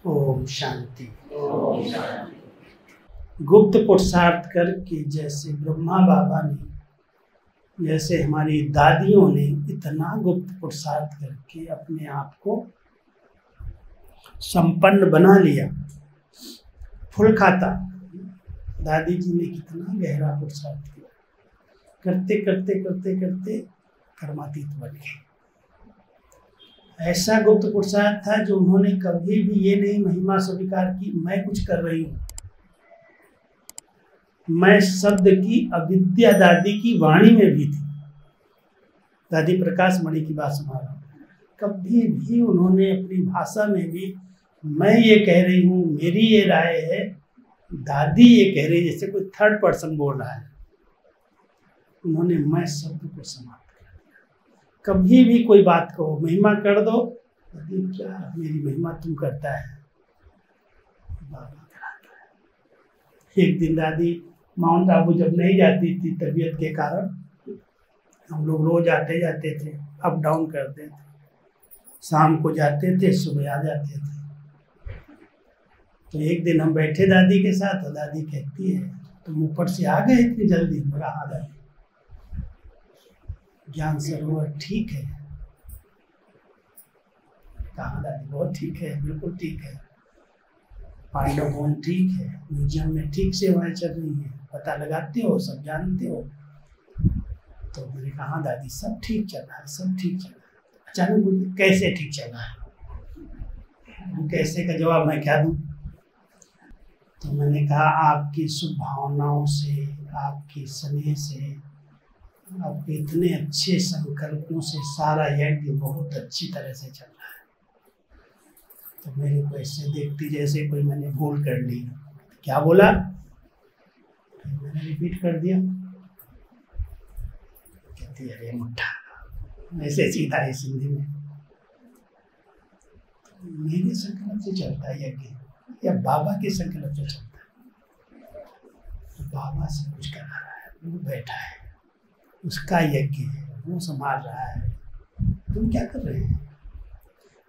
ओम शांति। गुप्त पुरुषार्थ करके जैसे ब्रह्मा बाबा ने, जैसे हमारी दादियों ने इतना गुप्त पुरुषार्थ करके अपने आप को संपन्न बना लिया। फूल खाता दादी जी ने कितना गहरा पुरुषार्थ किया, करते करते करते करते कर्मातीत बन गए। ऐसा गुप्त पुरुषार्थ था जो उन्होंने कभी भी ये नहीं महिमा स्वीकार की मैं कुछ कर रही हूँ। मैं शब्द की अविद्या दादी की वाणी में भी थी। दादी प्रकाश मणि की बात सुना रहा हूँ। कभी भी उन्होंने अपनी भाषा में भी मैं ये कह रही हूँ, मेरी ये राय है, दादी ये कह रही है, जैसे कोई थर्ड पर्सन बोल रहा है। उन्होंने मैं शब्द को समाप्त कर दिया। कभी भी कोई बात कहो, महिमा कर दो, क्या मेरी महिमा तुम करता है, बाबा कराता है। एक दिन दादी माउंट आबू जब नहीं जाती थी तबीयत के कारण, हम लोग रोज आते जाते थे, अप डाउन करते थे। शाम को जाते थे, सुबह आ जाते थे। तो एक दिन हम बैठे दादी के साथ, और दादी कहती है तुम ऊपर से आ गए इतनी जल्दी? मेरा हाँ दादी। ज्ञान सरोवर ठीक है? कहा दादी बहुत ठीक है, बिल्कुल ठीक है। पांडव भवन ठीक है, म्यूजियम में ठीक सेवाएं चल रही है, पता लगाते हो, सब जानते हो। तो मैंने कहा दादी सब ठीक चल रहा है, सब ठीक चल रहा है। अचानक मुझे कैसे ठीक चल रहा है? कैसे का जवाब मैं क्या दूं? तो मैंने कहा आपकी शुभ भावनाओं से, आपके स्नेह से, आपके इतने अच्छे संकल्पों से सारा यज्ञ बहुत अच्छी तरह से चल रहा है। तो मेरे को ऐसे देखती जैसे कोई मैंने भूल कर ली। क्या बोला? मैंने रिपीट कर दिया। कहती है अरे मुट्ठा, ऐसे सीधा है सिंधी में। मेरे संकल्प से चलता है यज्ञ या बाबा के संकल्प से चलता है? तो बाबा से कुछ करा रहा है, वो बैठा है, उसका यज्ञ है, वो संभाल रहा है, तुम क्या कर रहे हैं?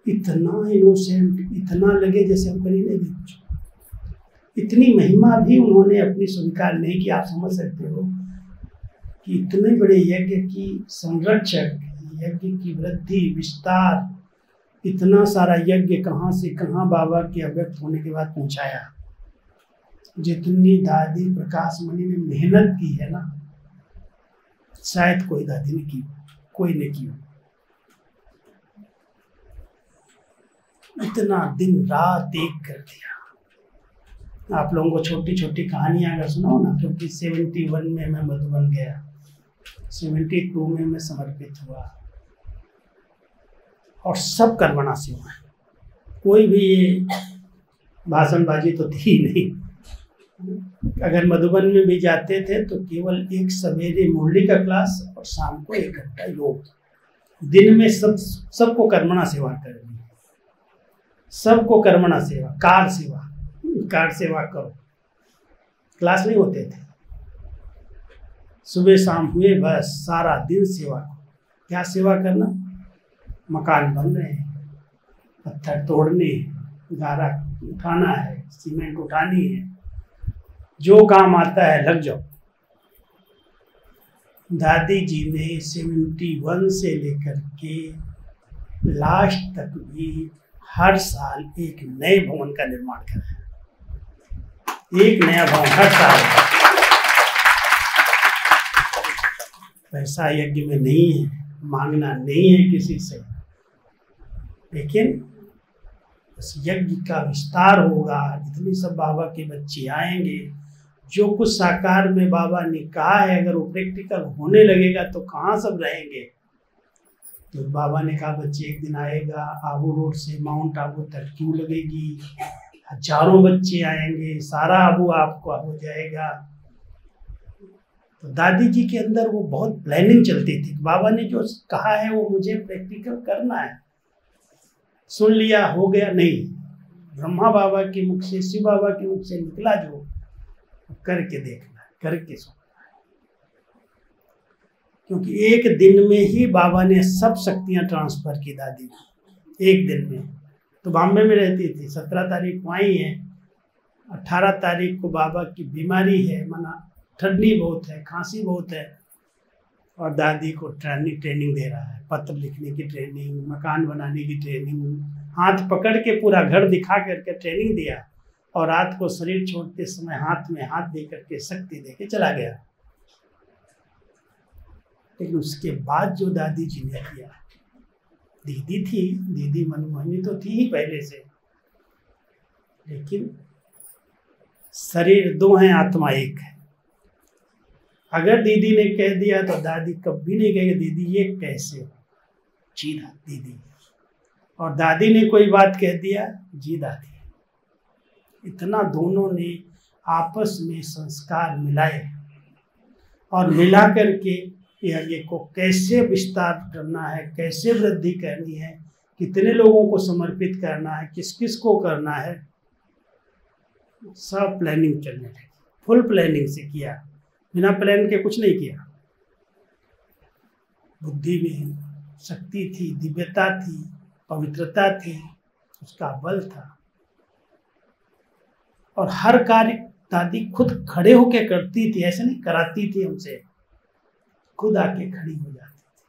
इतना इनोसेंट, इतना लगे जैसे हम कहीं नहीं कुछ। इतनी महिमा भी उन्होंने अपनी स्वीकार नहीं की। आप समझ सकते हो कि इतने बड़े यज्ञ की संरक्षक, यज्ञ की वृद्धि विस्तार, इतना सारा यज्ञ कहाँ से कहाँ बाबा के अव्यक्त होने के बाद पहुंचाया। जितनी दादी प्रकाश मणि ने मेहनत की है ना, शायद कोई दादी ने की, कोई ने की। इतना दिन रात एक कर दिया। आप लोगों को छोटी छोटी कहानियां अगर सुनाओ ना, क्योंकि 71 में मैं मधुबन गया, 72 में मैं समर्पित हुआ, और सब कर्मणा से हुआ है। कोई भी ये भाषणबाजी तो थी नहीं। अगर मधुबन में भी जाते थे तो केवल एक सवेरे मुरली का क्लास और शाम को 1 घंटा योग। दिन में सबको कर्मणा सेवा करनी, सबको कर्मणा सेवा, कार सेवा करो। क्लास नहीं होते थे, सुबह शाम हुए बस सारा दिन सेवा। क्या सेवा करना? मकान बन रहे हैं, पत्थर तोड़ने, गारा उठाना है, सीमेंट उठानी है, जो काम आता है लग जाओ। दादी जी ने 71 से लेकर के लास्ट तक भी हर साल एक नए भवन का निर्माण कराया। एक नया भवन हर साल। पैसा यज्ञ में नहीं है, मांगना नहीं है किसी से, लेकिन उस यज्ञ का विस्तार होगा। जितने सब बाबा के बच्चे आएंगे, जो कुछ साकार में बाबा ने कहा है, अगर वो प्रैक्टिकल होने लगेगा तो कहाँ सब रहेंगे। तो बाबा ने कहा बच्चे एक दिन आएगा, आबू रोड से माउंट आबू तक क्यू लगेगी, हजारों बच्चे आएंगे, सारा आबू आपको हो जाएगा। तो दादी जी के अंदर वो बहुत प्लानिंग चलती थी। बाबा ने जो कहा है वो मुझे प्रैक्टिकल करना है। सुन लिया हो गया नहीं, ब्रह्मा बाबा के मुख से, शिव बाबा के मुख से निकला जो करके देखना, करके सुनना है। क्योंकि एक दिन में ही बाबा ने सब शक्तियां ट्रांसफर की दादी को, एक दिन में। तो बॉम्बे में रहती थी। 17 तारीख को आई है, 18 तारीख को बाबा की बीमारी है, माना ठंडी बहुत है, खांसी बहुत है, और दादी को ट्रेनिंग दे रहा है, पत्र लिखने की ट्रेनिंग, मकान बनाने की ट्रेनिंग, हाथ पकड़ के पूरा घर दिखा करके ट्रेनिंग दिया, और रात को शरीर छोड़ते समय हाथ में हाथ दे करके शक्ति दे के चला गया। लेकिन उसके बाद जो दादी जी ने किया, दीदी थी, दीदी मनमोहनी तो थी ही पहले से, लेकिन शरीर दो हैं, आत्मा एक है। अगर दीदी ने कह दिया तो दादी कभी नहीं कहेगी दीदी ये कैसे हो, जी दीदी, और दादी ने कोई बात कह दिया, जी दादी। इतना दोनों ने आपस में संस्कार मिलाए, और मिला करके यज्ञ को कैसे विस्तार करना है, कैसे वृद्धि करनी है, कितने लोगों को समर्पित करना है, किस किस को करना है, सब प्लानिंग चलने लगी। फुल प्लानिंग से किया, बिना प्लान के कुछ नहीं किया। बुद्धि में शक्ति थी, दिव्यता थी, पवित्रता थी, उसका बल था, और हर कार्य दादी खुद खड़े होकर करती थी, ऐसे नहीं कराती थी हमसे, खुद आके खड़ी हो जाती थी,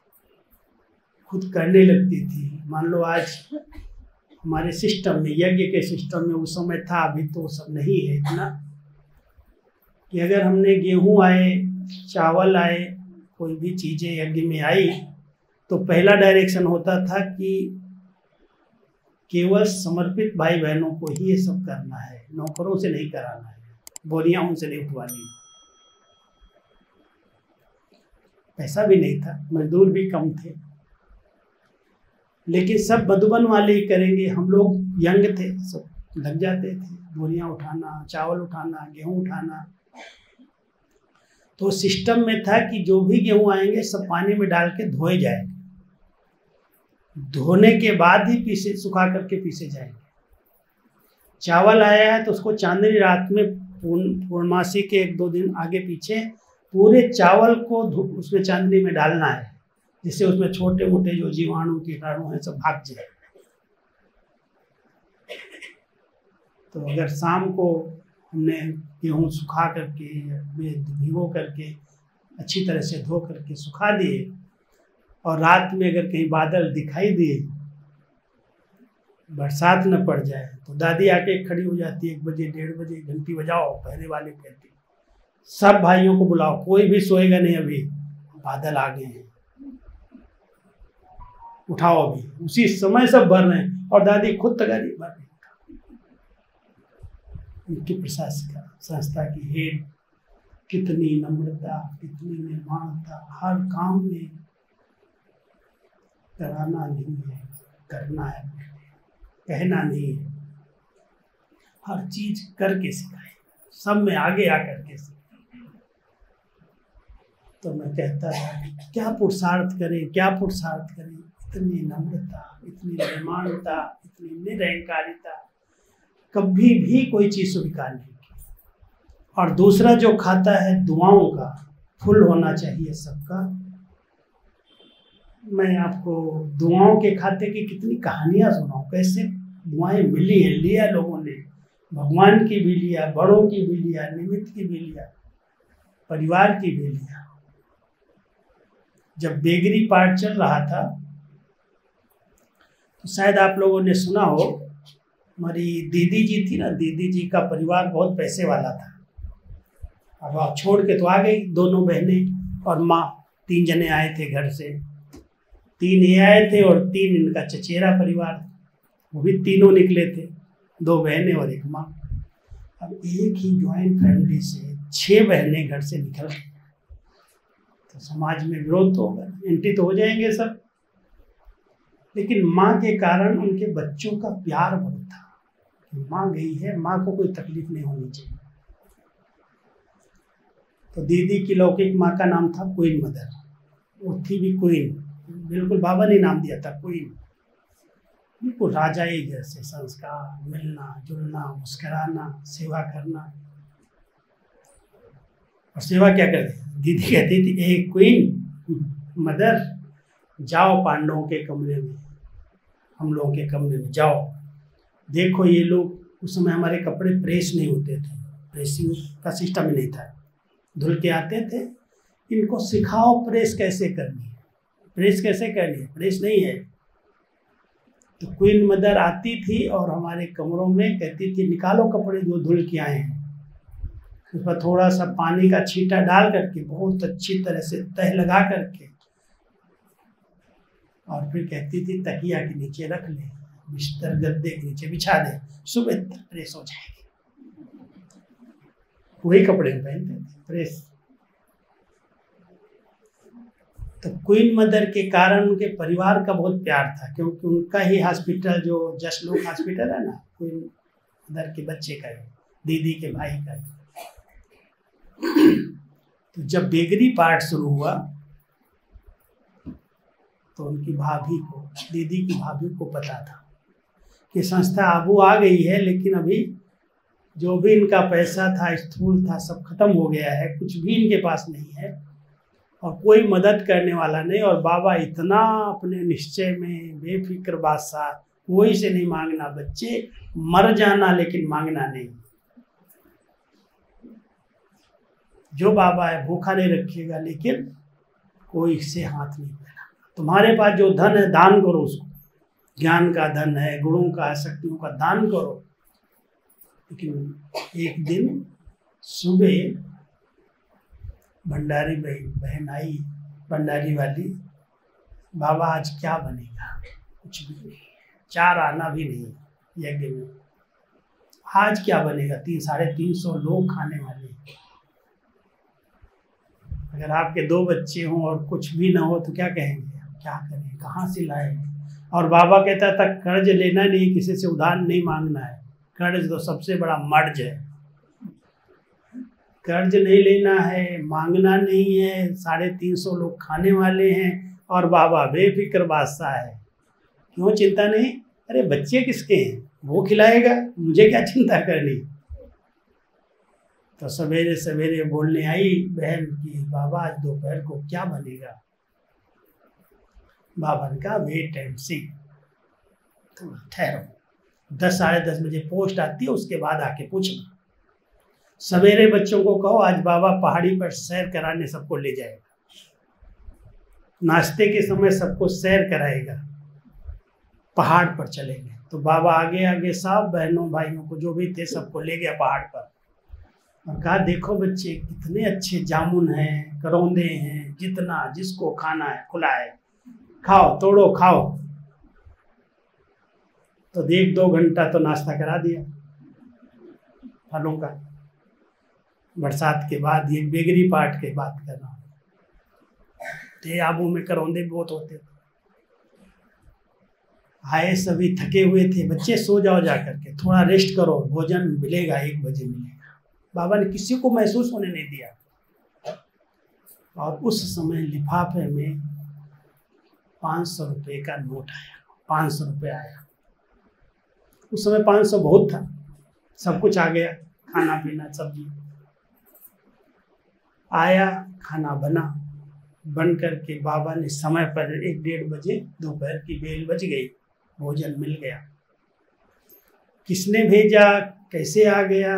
खुद करने लगती थी। मान लो आज हमारे सिस्टम में, यज्ञ के सिस्टम में उस समय था, अभी तो सब नहीं है इतना, कि अगर हमने गेहूं आए, चावल आए, कोई भी चीज़ें यज्ञ में आई, तो पहला डायरेक्शन होता था कि केवल समर्पित भाई बहनों को ही ये सब करना है, नौकरों से नहीं कराना है, बोरियां उनसे नहीं उठवानी। पैसा भी नहीं था, मजदूर भी कम थे, लेकिन सब मधुबन वाले ही करेंगे। हम लोग यंग थे, सब लग जाते थे, बोरियां उठाना, चावल उठाना, गेहूं उठाना। तो सिस्टम में था कि जो भी गेहूं आएंगे सब पानी में डाल के धोए जाएंगे, धोने के बाद ही पीसे, सुखा करके पीसे जाएंगे। चावल आया है तो उसको चांदनी रात में, पूर्णमासी के 1-2 दिन आगे पीछे, पूरे चावल को उसमें चांदनी में डालना है, जिससे उसमें छोटे मोटे जो जीवाणु कीटाणु हैं सब भाग जाए। तो अगर शाम को हमने गेहूँ सुखा करके, भिगो करके, अच्छी तरह से धो करके सुखा दिए, और रात में अगर कहीं बादल दिखाई दिए, बरसात न पड़ जाए, तो दादी आके खड़ी हो जाती है, 1 बजे 1:30 बजे, घंटी बजाओ, पहले वाले कहती सब भाइयों को बुलाओ, कोई भी सोएगा नहीं, अभी बादल आ गए हैं, उठाओ अभी। उसी समय सब भर रहे हैं, और दादी खुद तैयारी भर रही। उनकी प्रशासिका, संस्था की हेड, कितनी नम्रता, कितनी निर्माणता, हर काम में कराना नहीं है, करना है, कहना नहीं है, हर चीज करके सिखाए, सब में आगे आकर के सिखाए। तो मैं कहता था क्या पुरुषार्थ करें, क्या पुरुषार्थ करें, इतनी नम्रता, इतनी निर्माणता, इतनी निरहंकारिता, कभी भी कोई चीज स्वीकार नहीं की। और दूसरा जो खाता है दुआओं का, फुल होना चाहिए सबका। मैं आपको दुआओं के खाते की कितनी कहानियां सुनाऊं, कैसे दुआएं मिली हैं, लिया लोगों ने, भगवान की भी लिया, बड़ों की भी लिया, निमित्त की भी लिया, परिवार की भी लिया। जब बेगरी पाठ चल रहा था तो शायद आप लोगों ने सुना हो, हमारी दीदी जी थी ना, दीदी जी का परिवार बहुत पैसे वाला था। अब आप छोड़ के तो आ गई, दोनों बहनें और माँ, 3 जने आए थे घर से, 3 ये आए थे और 3 इनका चचेरा परिवार, वो भी तीनों निकले थे, 2 बहनें और 1 माँ। अब एक ही ज्वाइंट फैमिली से 6 बहनें घर से निकल गई, तो समाज में विरोध तो होगा, एंटी तो हो जाएंगे सब। लेकिन माँ के कारण उनके बच्चों का प्यार बहुत था, माँ गई है, माँ को कोई तकलीफ नहीं होनी चाहिए। तो दीदी की लौकिक माँ का नाम था क्वीन मदर, वो थी भी क्वीन, बिल्कुल बाबा ने नाम दिया था क्वीन, बिल्कुल राजाई जैसे संस्कार, मिलना जुलना, मुस्कुराना, सेवा करना। और सेवा क्या करती दीदी, कहती थी ए क्वीन मदर, जाओ पांडवों के कमरे में, हम लोगों के कमरे में जाओ, देखो ये लोग, उस समय हमारे कपड़े प्रेस नहीं होते थे, प्रेसिंग का सिस्टम ही नहीं था, धुल के आते थे, इनको सिखाओ प्रेस कैसे करनी है, प्रेस कैसे करनी है, प्रेस नहीं है। तो क्वीन मदर आती थी और हमारे कमरों में कहती थी निकालो कपड़े जो धुल के आए हैं, उस पर थोड़ा सा पानी का छींटा डाल करके बहुत अच्छी तरह से तह लगा करके, और फिर कहती थी तकिया के नीचे रख ले, बिस्तर गद्दे के नीचे बिछा दे, सुबह तक प्रेस हो जाएगी। वही कपड़े पहनते थे, प्रेस। तो क्वीन मदर के कारण उनके परिवार का बहुत प्यार था, क्योंकि उनका ही हॉस्पिटल जो जसलोक हॉस्पिटल है ना, क्वीन मदर के बच्चे का है, दीदी के भाई का है। तो जब बेगरी पार्ट शुरू हुआ तो उनकी भाभी को, दीदी की भाभी को पता था कि संस्था आबू आ गई है, लेकिन अभी जो भी इनका पैसा था, स्थूल था, सब खत्म हो गया है, कुछ भी इनके पास नहीं है और कोई मदद करने वाला नहीं। और बाबा इतना अपने निश्चय में बेफिक्र बादशाह, कोई से नहीं मांगना, बच्चे मर जाना लेकिन मांगना नहीं। जो बाबा है भूखा नहीं रखिएगा, लेकिन कोई से हाथ नहीं फैला। तुम्हारे पास जो धन है दान करो उसको, ज्ञान का धन है, गुणों का, शक्तियों का दान करो। लेकिन एक दिन सुबह भंडारी बहन आई, भंडारी वाली, बाबा आज क्या बनेगा? कुछ भी नहीं, 4 आना भी नहीं यज्ञ में, आज क्या बनेगा? 300-350 लोग खाने वाले, अगर आपके 2 बच्चे हों और कुछ भी ना हो तो क्या कहेंगे? क्या करें, कहाँ से लाए? और बाबा कहता था कर्ज लेना नहीं, किसी से उधार नहीं मांगना है, कर्ज तो सबसे बड़ा मर्ज है। कर्ज नहीं लेना है, मांगना नहीं है, 350 लोग खाने वाले हैं और बाबा बेफिक्र बादशाह है, क्यों चिंता नहीं? अरे बच्चे किसके हैं, वो खिलाएगा, मुझे क्या चिंता करनी। तो सवेरे सवेरे बोलने आई बहन की बाबा आज दोपहर को क्या बनेगा? बाबा ने कहा वेट एंड सी, तो ठहरो, 10-10:30 बजे पोस्ट आती है, उसके बाद आके पूछना। सवेरे बच्चों को कहो आज बाबा पहाड़ी पर सैर कराने सबको ले जाएगा, नाश्ते के समय सबको सैर कराएगा, पहाड़ पर चलेंगे। तो बाबा आगे आगे सब बहनों भाइयों को जो भी थे सबको ले गया पहाड़ पर और कहा देखो बच्चे कितने अच्छे जामुन हैं, करौंदे हैं, जितना जिसको खाना है खुलाए, खाओ, तोड़ो खाओ। तो 1-2 घंटा तो नाश्ता करा दिया फलों का। बरसात के बाद, ये बेगरी पार्ट के बात कर रहा हूँ, तो आबू में करौंदे बहुत होते थे। आए सभी थके हुए थे, बच्चे सो जाओ जा करके, थोड़ा रेस्ट करो, भोजन मिलेगा 1 बजे मिलेगा। बाबा ने किसी को महसूस होने नहीं दिया। और उस समय लिफाफे में 500 रुपये का नोट आया, 500 रुपये आया। उस समय 500 बहुत था, सब कुछ आ गया, खाना पीना सब्जी आया, खाना बन करके बाबा ने समय पर 1-1:30 बजे दोपहर की बेल बज गई, भोजन मिल गया। किसने भेजा, कैसे आ गया,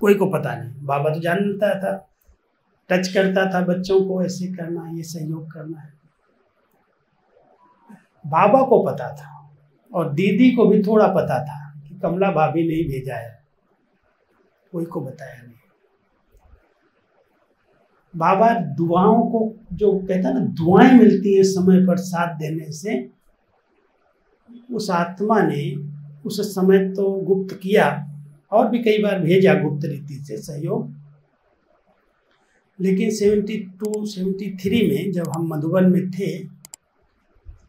कोई को पता नहीं। बाबा तो जानता था, टच करता था बच्चों को, ऐसे करना, ये सहयोग करना है। बाबा को पता था और दीदी को भी थोड़ा पता था कि कमला भाभी ने ही भेजा है, कोई को बताया नहीं। बाबा दुआओं को, जो कहता ना दुआएं मिलती है समय पर साथ देने से, उस आत्मा ने उस समय तो गुप्त किया और भी कई बार भेजा गुप्त रीति से सहयोग। लेकिन 72-73 में जब हम मधुबन में थे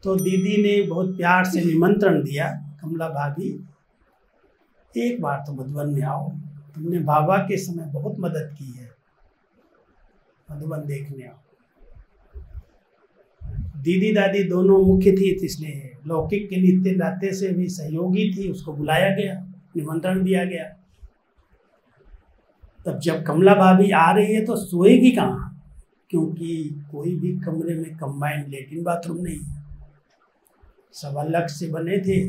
तो दीदी ने बहुत प्यार से निमंत्रण दिया, कमला भाभी एक बार तो मधुबन में आओ, तुमने बाबा के समय बहुत मदद की है, मधुबन देखने आओ। दीदी दादी दोनों मुख्य थी, इसलिए लौकिक के नित्य नाते से भी सहयोगी थी, उसको बुलाया गया, निमंत्रण दिया गया। तब जब कमला भाभी आ रही है तो सोएगी कहाँ, क्योंकि कोई भी कमरे में कंबाइंड लेट्रिन बाथरूम नहीं है, सब अलग से बने थे।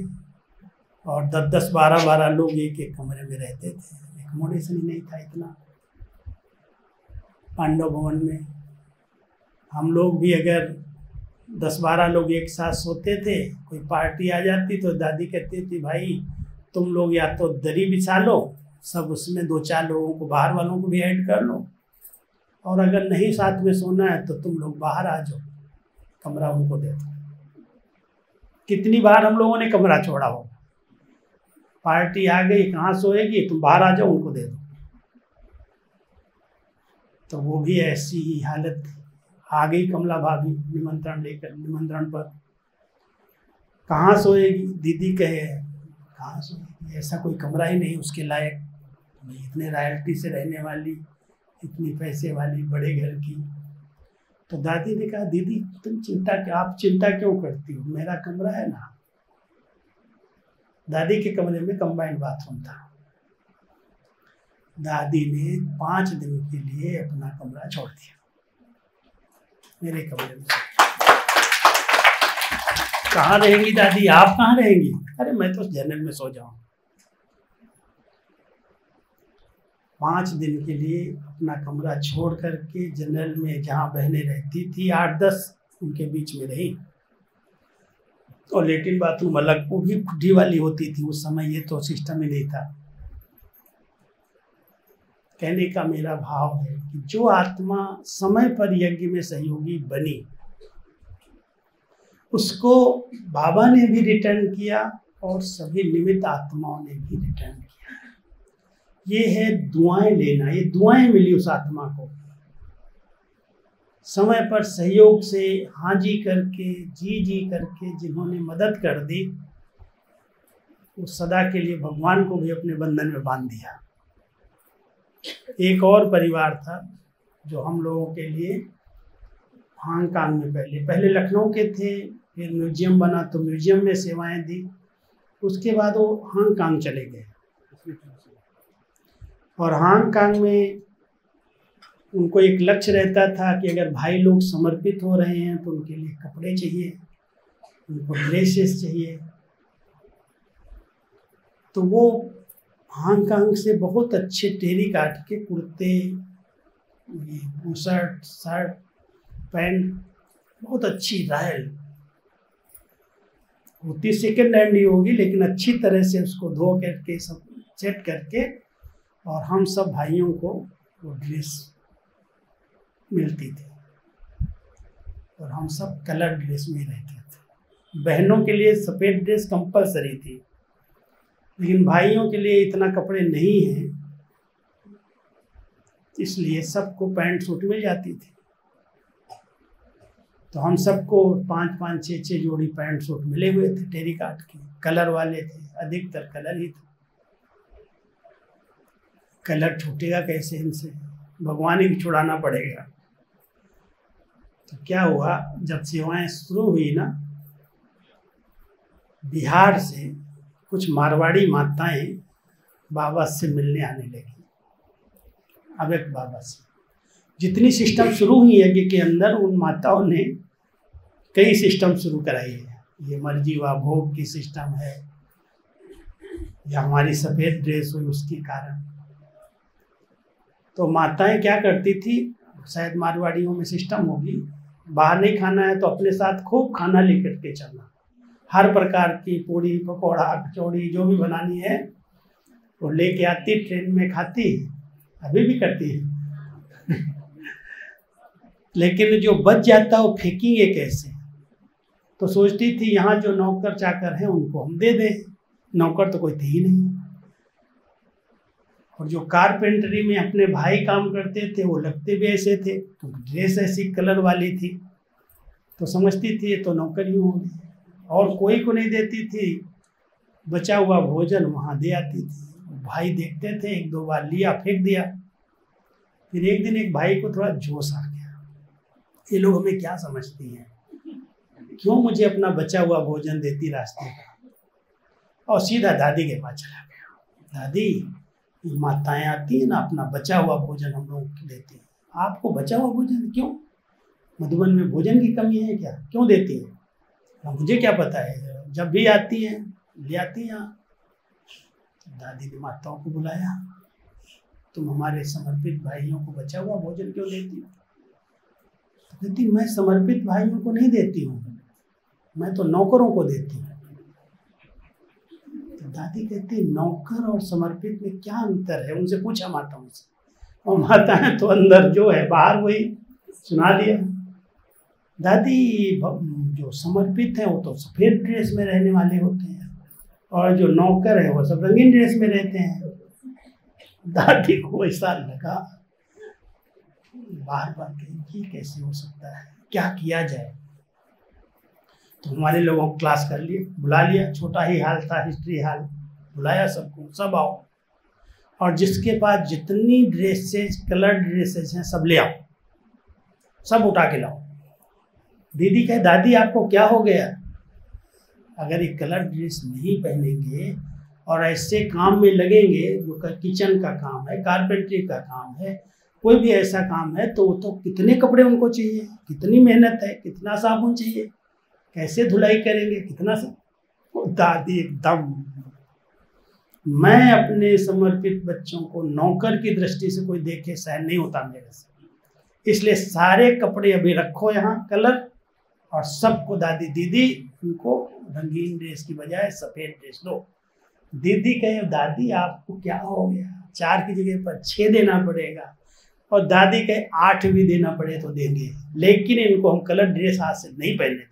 और 10-10, 12-12 लोग एक एक कमरे में रहते थे। एकोमोडेशन ही नहीं था इतना। पांडव भवन में हम लोग भी अगर 10-12 लोग एक साथ सोते थे, कोई पार्टी आ जाती तो दादी कहती थी भाई तुम लोग या तो दरी बिछा लो, सब उसमें 2-4 लोगों को, बाहर वालों को भी ऐड कर लो, और अगर नहीं साथ में सोना है तो तुम लोग बाहर आ जाओ, कमरा उनको दे दो। कितनी बार हम लोगों ने कमरा छोड़ा हो। पार्टी आ गई, कहाँ सोएगी, तुम बाहर आ जाओ, उनको दे दो। तो वो भी ऐसी ही हालत थी। आ गई कमला भाभी निमंत्रण लेकर, निमंत्रण पर, कहाँ सोएगी, दीदी कहे कहाँ सोएगी, ऐसा कोई कमरा ही नहीं उसके लायक, इतने रॉयल्टी से रहने वाली, इतनी पैसे वाली, बड़े घर की। तो दादी ने कहा दीदी आप चिंता क्यों करती हो, मेरा कमरा है ना। दादी के कमरे में कंबाइंड बाथरूम था। दादी ने 5 दिन के लिए अपना कमरा छोड़ दिया, मेरे कमरे में। कहाँ रहेंगी दादी, आप कहाँ रहेंगी? अरे मैं तो जनरल में सो जाऊं। 5 दिन के लिए अपना कमरा छोड़ करके जनरल में, जहाँ बहनें रहती थी 8-10, उनके बीच में रही। और लेटिन बाथरूम अलग, वो भी खुड्डी वाली होती थी उस समय, ये तो सिस्टम ही नहीं था। कहने का मेरा भाव है कि जो आत्मा समय पर यज्ञ में सहयोगी बनी, उसको बाबा ने भी रिटर्न किया और सभी निमित्त आत्माओं ने भी रिटर्न किया। ये है दुआएं लेना, ये दुआएं मिली उस आत्मा को। समय पर सहयोग से हाँ जी करके, जी जी करके जिन्होंने मदद कर दी, वो सदा के लिए भगवान को भी अपने बंधन में बांध दिया। एक और परिवार था जो हम लोगों के लिए हांगकांग में, पहले लखनऊ के थे, फिर म्यूजियम बना तो म्यूजियम में सेवाएं दी, उसके बाद वो हांगकांग चले गए। और हांगकांग में उनको एक लक्ष्य रहता था कि अगर भाई लोग समर्पित हो रहे हैं तो उनके लिए कपड़े चाहिए, उनको ड्रेसेस चाहिए। तो वो हांगकांग से बहुत अच्छे टेरी काट के कुर्ते, शर्ट, पैंट, बहुत अच्छी रॉयल होती, सेकेंड हैंड ही होगी लेकिन अच्छी तरह से उसको धो करके सब सेट करके, और हम सब भाइयों को वो ड्रेस मिलती थी और हम सब कलर ड्रेस में रहते थे। बहनों के लिए सफ़ेद ड्रेस कंपलसरी थी, लेकिन भाइयों के लिए इतना कपड़े नहीं हैं, इसलिए सबको पैंट सूट मिल जाती थी। तो हम सबको 5-5, 6-6 जोड़ी पैंट सूट मिले हुए थे, टेरी काट के, कलर वाले थे, अधिकतर कलर ही थे। कलर छूटेगा कैसे इनसे, भगवान ही छुड़ाना पड़ेगा। तो क्या हुआ, जब सेवाएं शुरू हुई ना, बिहार से कुछ मारवाड़ी माताएं बाबा से मिलने आने लगी, अव्यक्त बाबा से। जितनी सिस्टम शुरू हुई यज्ञ के अंदर, उन माताओं ने कई सिस्टम शुरू कराई है। ये मर्जी व भोग की सिस्टम है, या हमारी सफ़ेद ड्रेस हुई उसके कारण। तो माताएं क्या करती थी, शायद मारवाड़ियों में सिस्टम होगी, बाहर नहीं खाना है तो अपने साथ खूब खाना लेकर के चलना, हर प्रकार की पूड़ी, पकौड़ा, कचौड़ी जो भी बनानी है वो लेके आती, ट्रेन में खाती, अभी भी करती है। लेकिन जो बच जाता है वो फेंकेंगे कैसे, तो सोचती थी यहाँ जो नौकर चाकर हैं उनको हम दे दें, नौकर तो कोई थे ही नहीं। और जो कारपेंटरी में अपने भाई काम करते थे वो लगते भी ऐसे थे, क्योंकि ड्रेस ऐसी कलर वाली थी, तो समझती थी ये तो नौकर ही होंगे, और कोई को नहीं देती थी। बचा हुआ भोजन वहाँ दे आती थी। भाई देखते थे, 1-2 बार लिया, फेंक दिया। फिर एक दिन एक भाई को थोड़ा जोश आ गया, ये लोग हमें क्या समझती हैं, क्यों मुझे अपना बचा हुआ भोजन देती रास्ते का। और सीधा दादी के पास चला गया, दादी ये माताएं आती हैं ना, अपना बचा हुआ भोजन हम लोग देती हैं, आपको बचा हुआ भोजन क्यों, मधुबन में भोजन की कमी है क्या, क्यों देती हैं? मुझे क्या पता है, जब भी आती हैं ले आती हैं। दादी ने माताओं को बुलाया, तुम हमारे समर्पित भाइयों को बचा हुआ भोजन क्यों देती हो? तो कहती मैं समर्पित भाइयों को नहीं देती हूँ, मैं तो नौकरों को देती हूँ। तो दादी कहती नौकर और समर्पित में क्या अंतर है? उनसे पूछा माताओं से, और माताएं तो अंदर जो है बाहर वही सुना दिया। दादी जो समर्पित हैं वो तो सफ़ेद ड्रेस में रहने वाले होते हैं, और जो नौकर है वो सब रंगीन ड्रेस में रहते हैं। दादी को ऐसा लगा, बार बार कही कैसे हो सकता है, क्या किया जाए? तो हमारे लोगों को क्लास कर लिए, बुला लिया, छोटा ही हाल था, हिस्ट्री हाल, बुलाया सबको, सब आओ, और जिसके पास जितनी ड्रेसेस, कलर ड्रेसेस हैं सब ले आओ, सब उठा के लाओ। दीदी कहे दादी आपको क्या हो गया? अगर ये कलर ड्रेस नहीं पहनेंगे और ऐसे काम में लगेंगे जो किचन का काम है, कारपेंटरी का काम है, कोई भी ऐसा काम है, तो कितने कपड़े उनको चाहिए, कितनी मेहनत है, कितना साबुन चाहिए, कैसे धुलाई करेंगे, कितना दादी एकदम, मैं अपने समर्पित बच्चों को नौकर की दृष्टि से कोई देखे सहन नहीं होता मेरे से, इसलिए सारे कपड़े अभी रखो यहाँ कलर, और सबको दादी दीदी उनको रंगीन ड्रेस की बजाय सफ़ेद ड्रेस दो। दीदी कहे दादी आपको क्या हो गया, 4 की जगह पर 6 देना पड़ेगा, और दादी कहे 8 भी देना पड़े तो देंगे, लेकिन इनको हम कलर ड्रेस हाथ से नहीं पहनने देंगे।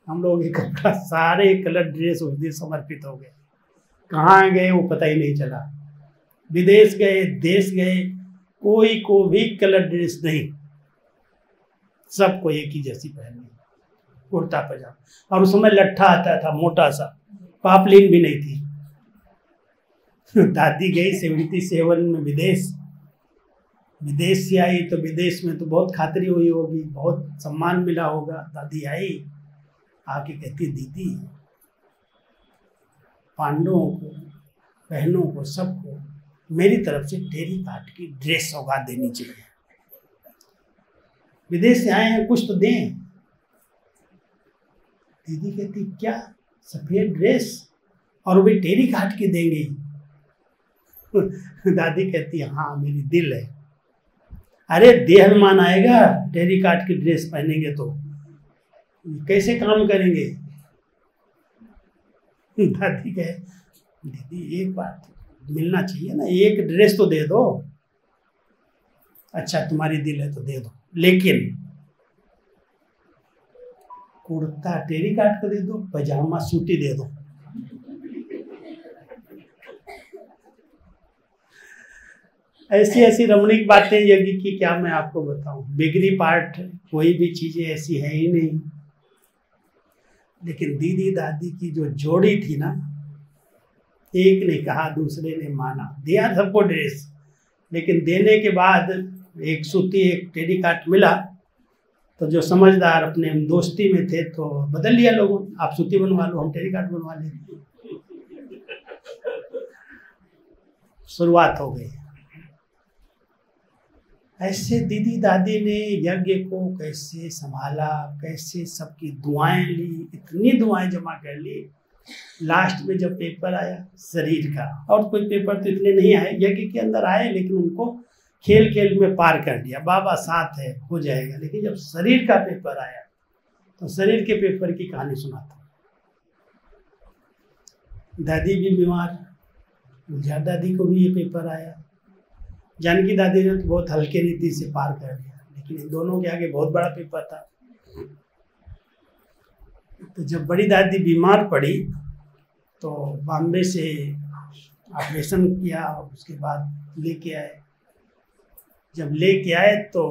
हम लोग ये कपड़ा सारे कलर ड्रेस उस दिन समर्पित हो गए, कहाँ गए वो पता ही नहीं चला, विदेश गए, देश गए, कोई को भी कलर ड्रेस नहीं, सबको एक ही जैसी पहननी, कुर्ता पजामा, और उस समय लट्ठा आता था मोटा सा, पापलीन भी नहीं थी। दादी गई 77 में विदेश से आई, तो विदेश में तो बहुत खातिरी हुई होगी, बहुत सम्मान मिला होगा। दादी आई, आके कहती दीदी पांडवों को, बहनों को, सबको मेरी तरफ से टेरी काट की ड्रेस सौगात देनी चाहिए, विदेश से आए हैं, कुछ तो दें। दीदी कहती क्या, सफ़ेद ड्रेस और वो भी टेरी काट के देंगे? दादी कहती हाँ मेरी दिल है, अरे देहाभिमान आएगा, टेरी काट की ड्रेस पहनेंगे तो कैसे काम करेंगे? दादी कहे दीदी एक बात मिलना चाहिए ना, एक ड्रेस तो दे दो। अच्छा तुम्हारी दिल है तो दे दो, लेकिन कुर्ता टेरी काट कर दे दो, पजामा सूटी दे दो। ऐसी ऐसी रमणीक बातें यज्ञ की क्या मैं आपको बताऊं, बिगड़ी पार्ट कोई भी चीजें ऐसी है ही नहीं। लेकिन दीदी दादी की जो जोड़ी थी ना, एक ने कहा दूसरे ने माना, दिया सबको ड्रेस, लेकिन देने के बाद एक सूती एक टेडी काट मिला, तो जो समझदार अपने हम दोस्ती में थे तो बदल लिया लोगों, आप सूती बनवा लो, हम टेडी काट बनवा लेंगे। शुरुआत हो गई। ऐसे दीदी दादी ने यज्ञ को कैसे संभाला, कैसे सबकी दुआएं ली, इतनी दुआएं जमा कर ली। लास्ट में जब पेपर आया शरीर का, और कोई पेपर तो इतने नहीं आए, यज्ञ के अंदर आए, लेकिन उनको खेल खेल में पार कर दिया, बाबा साथ है हो जाएगा। लेकिन जब शरीर का पेपर आया तो शरीर के पेपर की कहानी सुनाता हूँ। दादी भी बीमार, दादी को भी ये पेपर आया। जानकी दादी ने तो बहुत हल्के रीति से पार कर दिया, लेकिन इन दोनों के आगे बहुत बड़ा पेपर था। तो जब बड़ी दादी बीमार पड़ी तो बॉम्बे से ऑपरेशन किया, उसके बाद लेके आए। जब लेके आए तो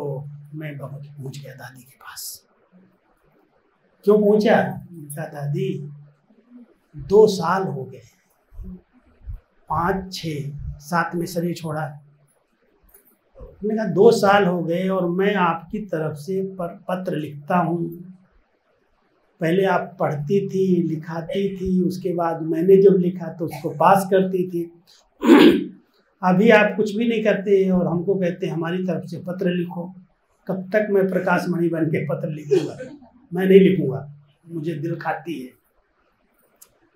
मैं बहुत पहुंच गया दादी के पास। क्यों पहुंचा? कहा दादी 2 साल हो गए, 5, 6, 7 में शरीर छोड़ा। मैंने कहा 2 साल हो गए और मैं आपकी तरफ से पत्र लिखता हूँ। पहले आप पढ़ती थी, लिखाती थी, उसके बाद मैंने जब लिखा तो उसको पास करती थी। अभी आप कुछ भी नहीं करते और हमको कहते हैं हमारी तरफ से पत्र लिखो। कब तक मैं प्रकाश मणि बन के पत्र लिखूंगा? मैं नहीं लिखूंगा, मुझे दिल खाती है।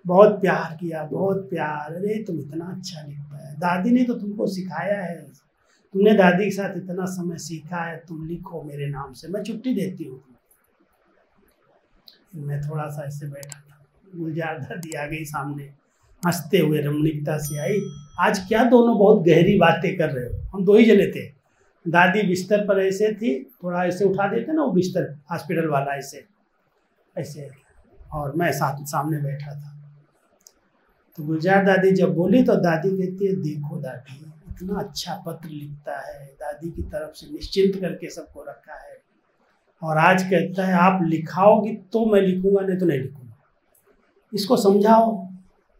बहुत प्यार किया, बहुत प्यार। अरे तुम इतना अच्छा लिखता है, दादी ने तो तुमको सिखाया है, तुमने दादी के साथ इतना समय सीखा है, तुम लिखो मेरे नाम से, मैं छुट्टी देती हूँ। मैं थोड़ा सा ऐसे बैठा था, गुलजार दादी आ गई सामने, हंसते हुए रमणीकता से आई। आज क्या दोनों बहुत गहरी बातें कर रहे हो? हम दो ही जने थे। दादी बिस्तर पर ऐसे थी, थोड़ा ऐसे उठा देते ना वो बिस्तर हॉस्पिटल वाला, ऐसे ऐसे, और मैं साथ सामने बैठा था। तो गुलजार दादी जब बोली तो दादी कहती है, देखो दादी इतना अच्छा पत्र लिखता है, दादी की तरफ से निश्चिंत करके सबको रखा है, और आज कहता है आप लिखाओगी तो मैं लिखूंगा, नहीं तो नहीं लिखूंगा। इसको समझाओ।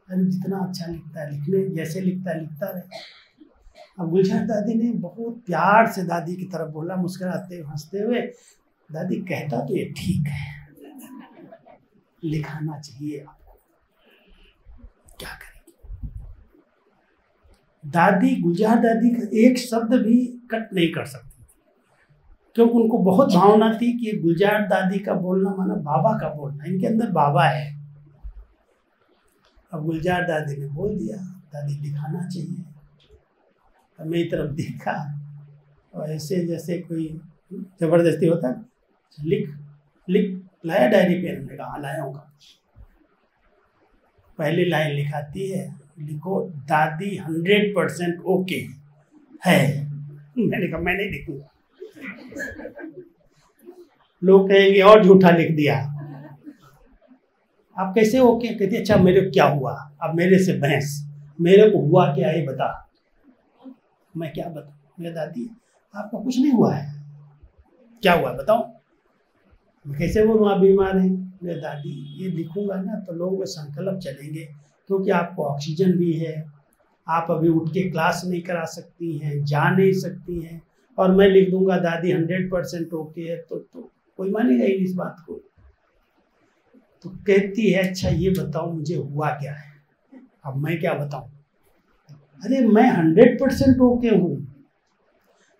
अरे जितना अच्छा लिखता है, लिखने जैसे लिखता है लिखता रहे। अब गुलजार दादी ने बहुत प्यार से दादी की तरफ बोला, मुस्कुराते हंसते हुए, दादी कहता तो ये ठीक है, लिखाना चाहिए आपको, क्या करेंगे। दादी, गुलजार दादी का एक शब्द भी कट नहीं कर सकती, क्योंकि उनको बहुत भावना थी कि गुलजार दादी का बोलना माना बाबा का बोलना, इनके अंदर बाबा है। अब गुलजार दादी ने बोल दिया, दादी लिखाना चाहिए। अब मेरी तरफ देखा और ऐसे जैसे कोई जबरदस्ती होता, लिख लिख, लाया डायरी पेन? मैंने कहा लाया हूँ। पहली लाइन लिखाती है, लिखो दादी 100% ओके है। मैंने कहा मैं नहीं लिखूंगा, लोग कहेंगे और झूठा लिख दिया। आप कैसे ओके? कहती अच्छा मेरे को क्या हुआ, अब मेरे से बहस, मेरे को हुआ क्या ये बता। मैं क्या बताऊं? मेरे दादी आपको कुछ नहीं हुआ है, क्या हुआ बताओ। मैं कैसे बोलूँ आप बीमार हैं? मेरे दादी ये लिखूंगा ना तो लोगों के संकल्प चलेंगे, क्योंकि आपको ऑक्सीजन भी है, आप अभी उठ के क्लास नहीं करा सकती हैं, जा नहीं सकती हैं, और मैं लिख दूंगा दादी 100% ओके है, तो कोई मानेगा ही इस बात को। तो कहती है अच्छा ये बताओ मुझे हुआ क्या है। अब मैं क्या बताऊं? अरे मैं 100% ओके हूँ।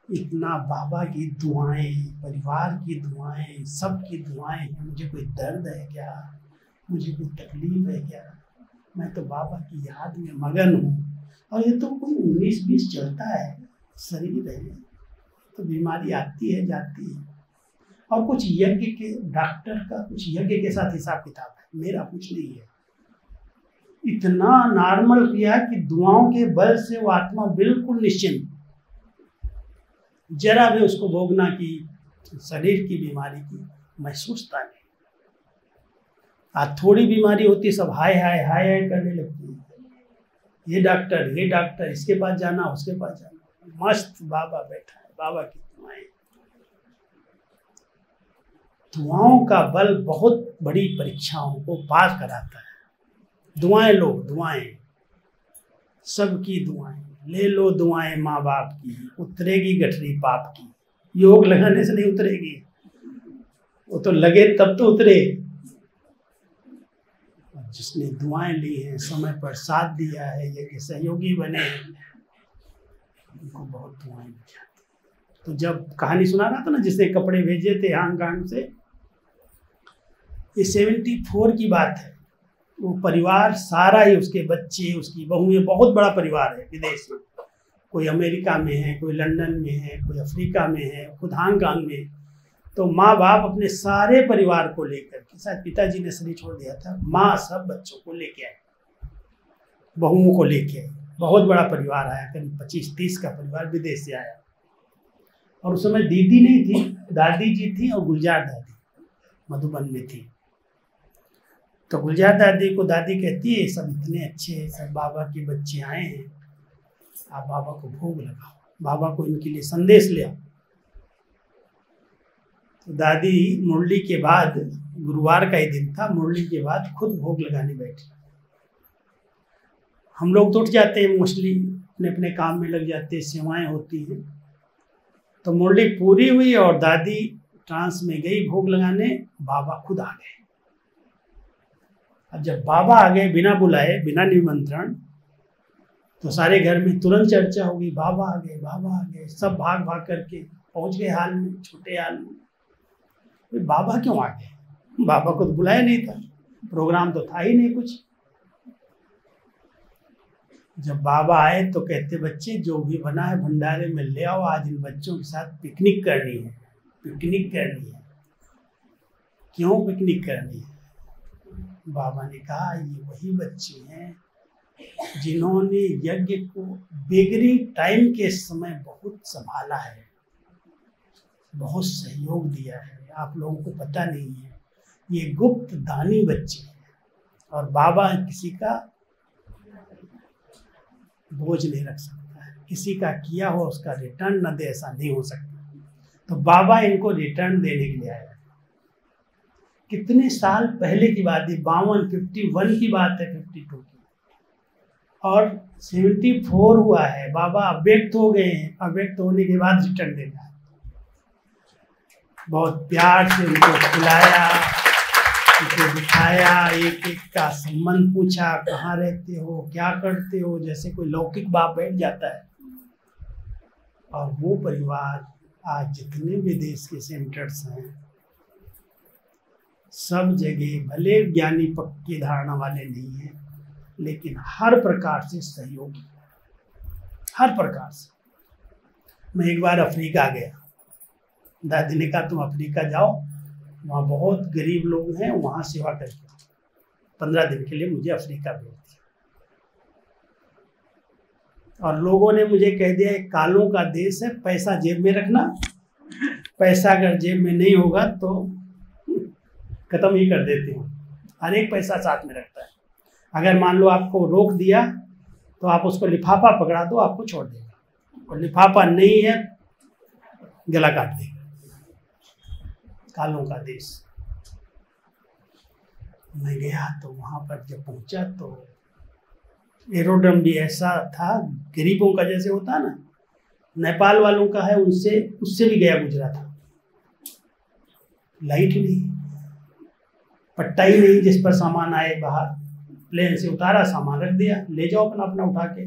इतना बाबा की दुआएं, परिवार की दुआएं, सबकी दुआएं हैं। मुझे कोई दर्द है क्या, मुझे कोई तकलीफ है क्या? मैं तो बाबा की याद में मगन हूँ। और ये तो कोई 19-20 चलता है, शरीर है, तो बीमारी आती है जाती है। और कुछ यज्ञ के, डॉक्टर का कुछ यज्ञ के साथ हिसाब किताब है, मेरा कुछ नहीं है। इतना नॉर्मल किया कि दुआओं के बल से वो आत्मा बिल्कुल निश्चिंत, जरा भी उसको भोगना की शरीर की बीमारी की महसूसता नहीं। आज थोड़ी बीमारी होती सब हाय हाय हाय हाय करने लगती है, ये डॉक्टर, इसके पास जाना, उसके पास जाना। मस्त बाबा बैठा है, बाबा की दुआएं। दुआओं का बल बहुत बड़ी परीक्षाओं को पार कराता है। दुआएं लो, दुआएं, सबकी दुआएं ले लो, दुआएं माँ बाप की, उतरेगी गठरी पाप की। योग लगाने से नहीं उतरेगी, वो तो लगे तब तो उतरे। जिसने दुआएं ली हैं, समय पर साथ दिया है, ये सहयोगी बने हैं, उनको बहुत दुआएं मिल जाती। तो जब कहानी सुना रहा था ना, जिसने कपड़े भेजे थे हांगकांग से, ये 74 की बात है। वो परिवार सारा ही, उसके बच्चे, उसकी बहुएं, बहुत बड़ा परिवार है विदेश में। कोई अमेरिका में है, कोई लंदन में है, कोई अफ्रीका में है, खुद हांगकांग में। तो माँ बाप अपने सारे परिवार को लेकर के, शायद पिताजी ने शरीर छोड़ दिया था, माँ सब बच्चों को लेके आए, बहुओं को लेके आए। बहुत बड़ा परिवार आया, करीब 25-30 का परिवार विदेश से आया। और उस समय दीदी नहीं थी, दादी जी थी, और गुलजार दादी मधुबन में थी। तो गुलजार दादी को दादी कहती है, सब इतने अच्छे, सब बाबा के बच्चे आए हैं, आप बाबा को भोग लगाओ, बाबा को इनके लिए संदेश ले आओ। तो दादी मुरली के बाद, गुरुवार का ही दिन था, मुरली के बाद खुद भोग लगाने बैठी। हम लोग तो उठ जाते हैं मोस्टली, अपने अपने काम में लग जाते हैं, सेवाएं होती हैं। तो मुरली पूरी हुई और दादी ट्रांस में गई भोग लगाने, बाबा खुद आ गए। अब जब बाबा आ गए बिना बुलाए, बिना निमंत्रण, तो सारे घर में तुरंत चर्चा होगी, बाबा आ गए, बाबा आ गए। सब भाग भाग करके पहुंच गए हाल में, छोटे हाल में। बाबा क्यों आ गए? बाबा को तो बुलाया नहीं था, प्रोग्राम तो था ही नहीं कुछ। जब बाबा आए तो कहते, बच्चे जो भी बना है भंडारे में ले आओ, आज इन बच्चों के साथ पिकनिक करनी है। पिकनिक करनी है। क्यों पिकनिक करनी है? बाबा ने कहा, ये वही बच्चे हैं जिन्होंने यज्ञ को बेगरी टाइम के समय बहुत संभाला है, बहुत सहयोग दिया है। आप लोगों को पता नहीं है, ये गुप्त दानी बच्चे हैं और बाबा किसी का बोझ नहीं रख सकता है। किसी का किया हुआ उसका रिटर्न न दे, ऐसा नहीं हो सकता। तो बाबा इनको रिटर्न देने के लिए आया। कितने साल पहले की बात है, 51 की बात है, 52 की, और 74 हुआ है। बाबा अव्यक्त हो गए हैं। अव्यक्त होने के बाद रिटर्न देना है। बहुत प्यार से उनको खिलाया, उनको दिखाया, एक एक का संबंध पूछा, कहाँ रहते हो, क्या करते हो, जैसे कोई लौकिक बाप बैठ जाता है। और वो परिवार आज जितने भी देश के सेंटर्स हैं, सब जगह भले ज्ञानी पक्की धारणा वाले नहीं हैं, लेकिन हर प्रकार से सहयोगी, हर प्रकार से। मैं एक बार अफ्रीका गया। दादी ने कहा, तुम अफ्रीका जाओ, वहाँ बहुत गरीब लोग हैं, वहाँ सेवा करके 15 दिन के लिए मुझे अफ्रीका भेज दिया। और लोगों ने मुझे कह दिया, एक कालों का देश है, पैसा जेब में रखना, पैसा अगर जेब में नहीं होगा तो खत्म ही कर देते हो। हर एक पैसा साथ में रखता है। अगर मान लो आपको रोक दिया तो आप उसको लिफाफा पकड़ा दो, आपको छोड़ देगा, और लिफाफा नहीं है गला काट देगा। कालों का देश। मैं गया तो वहां पर जब पहुंचा तो एरोड्रम भी ऐसा था, गरीबों का जैसे होता है ना, नेपाल वालों का है, उनसे उससे भी गया गुजरा था। लाइट नहीं, पट्टा ही नहीं जिस पर सामान आए। बाहर प्लेन से उतारा, सामान रख दिया, ले जाओ अपना अपना उठा के।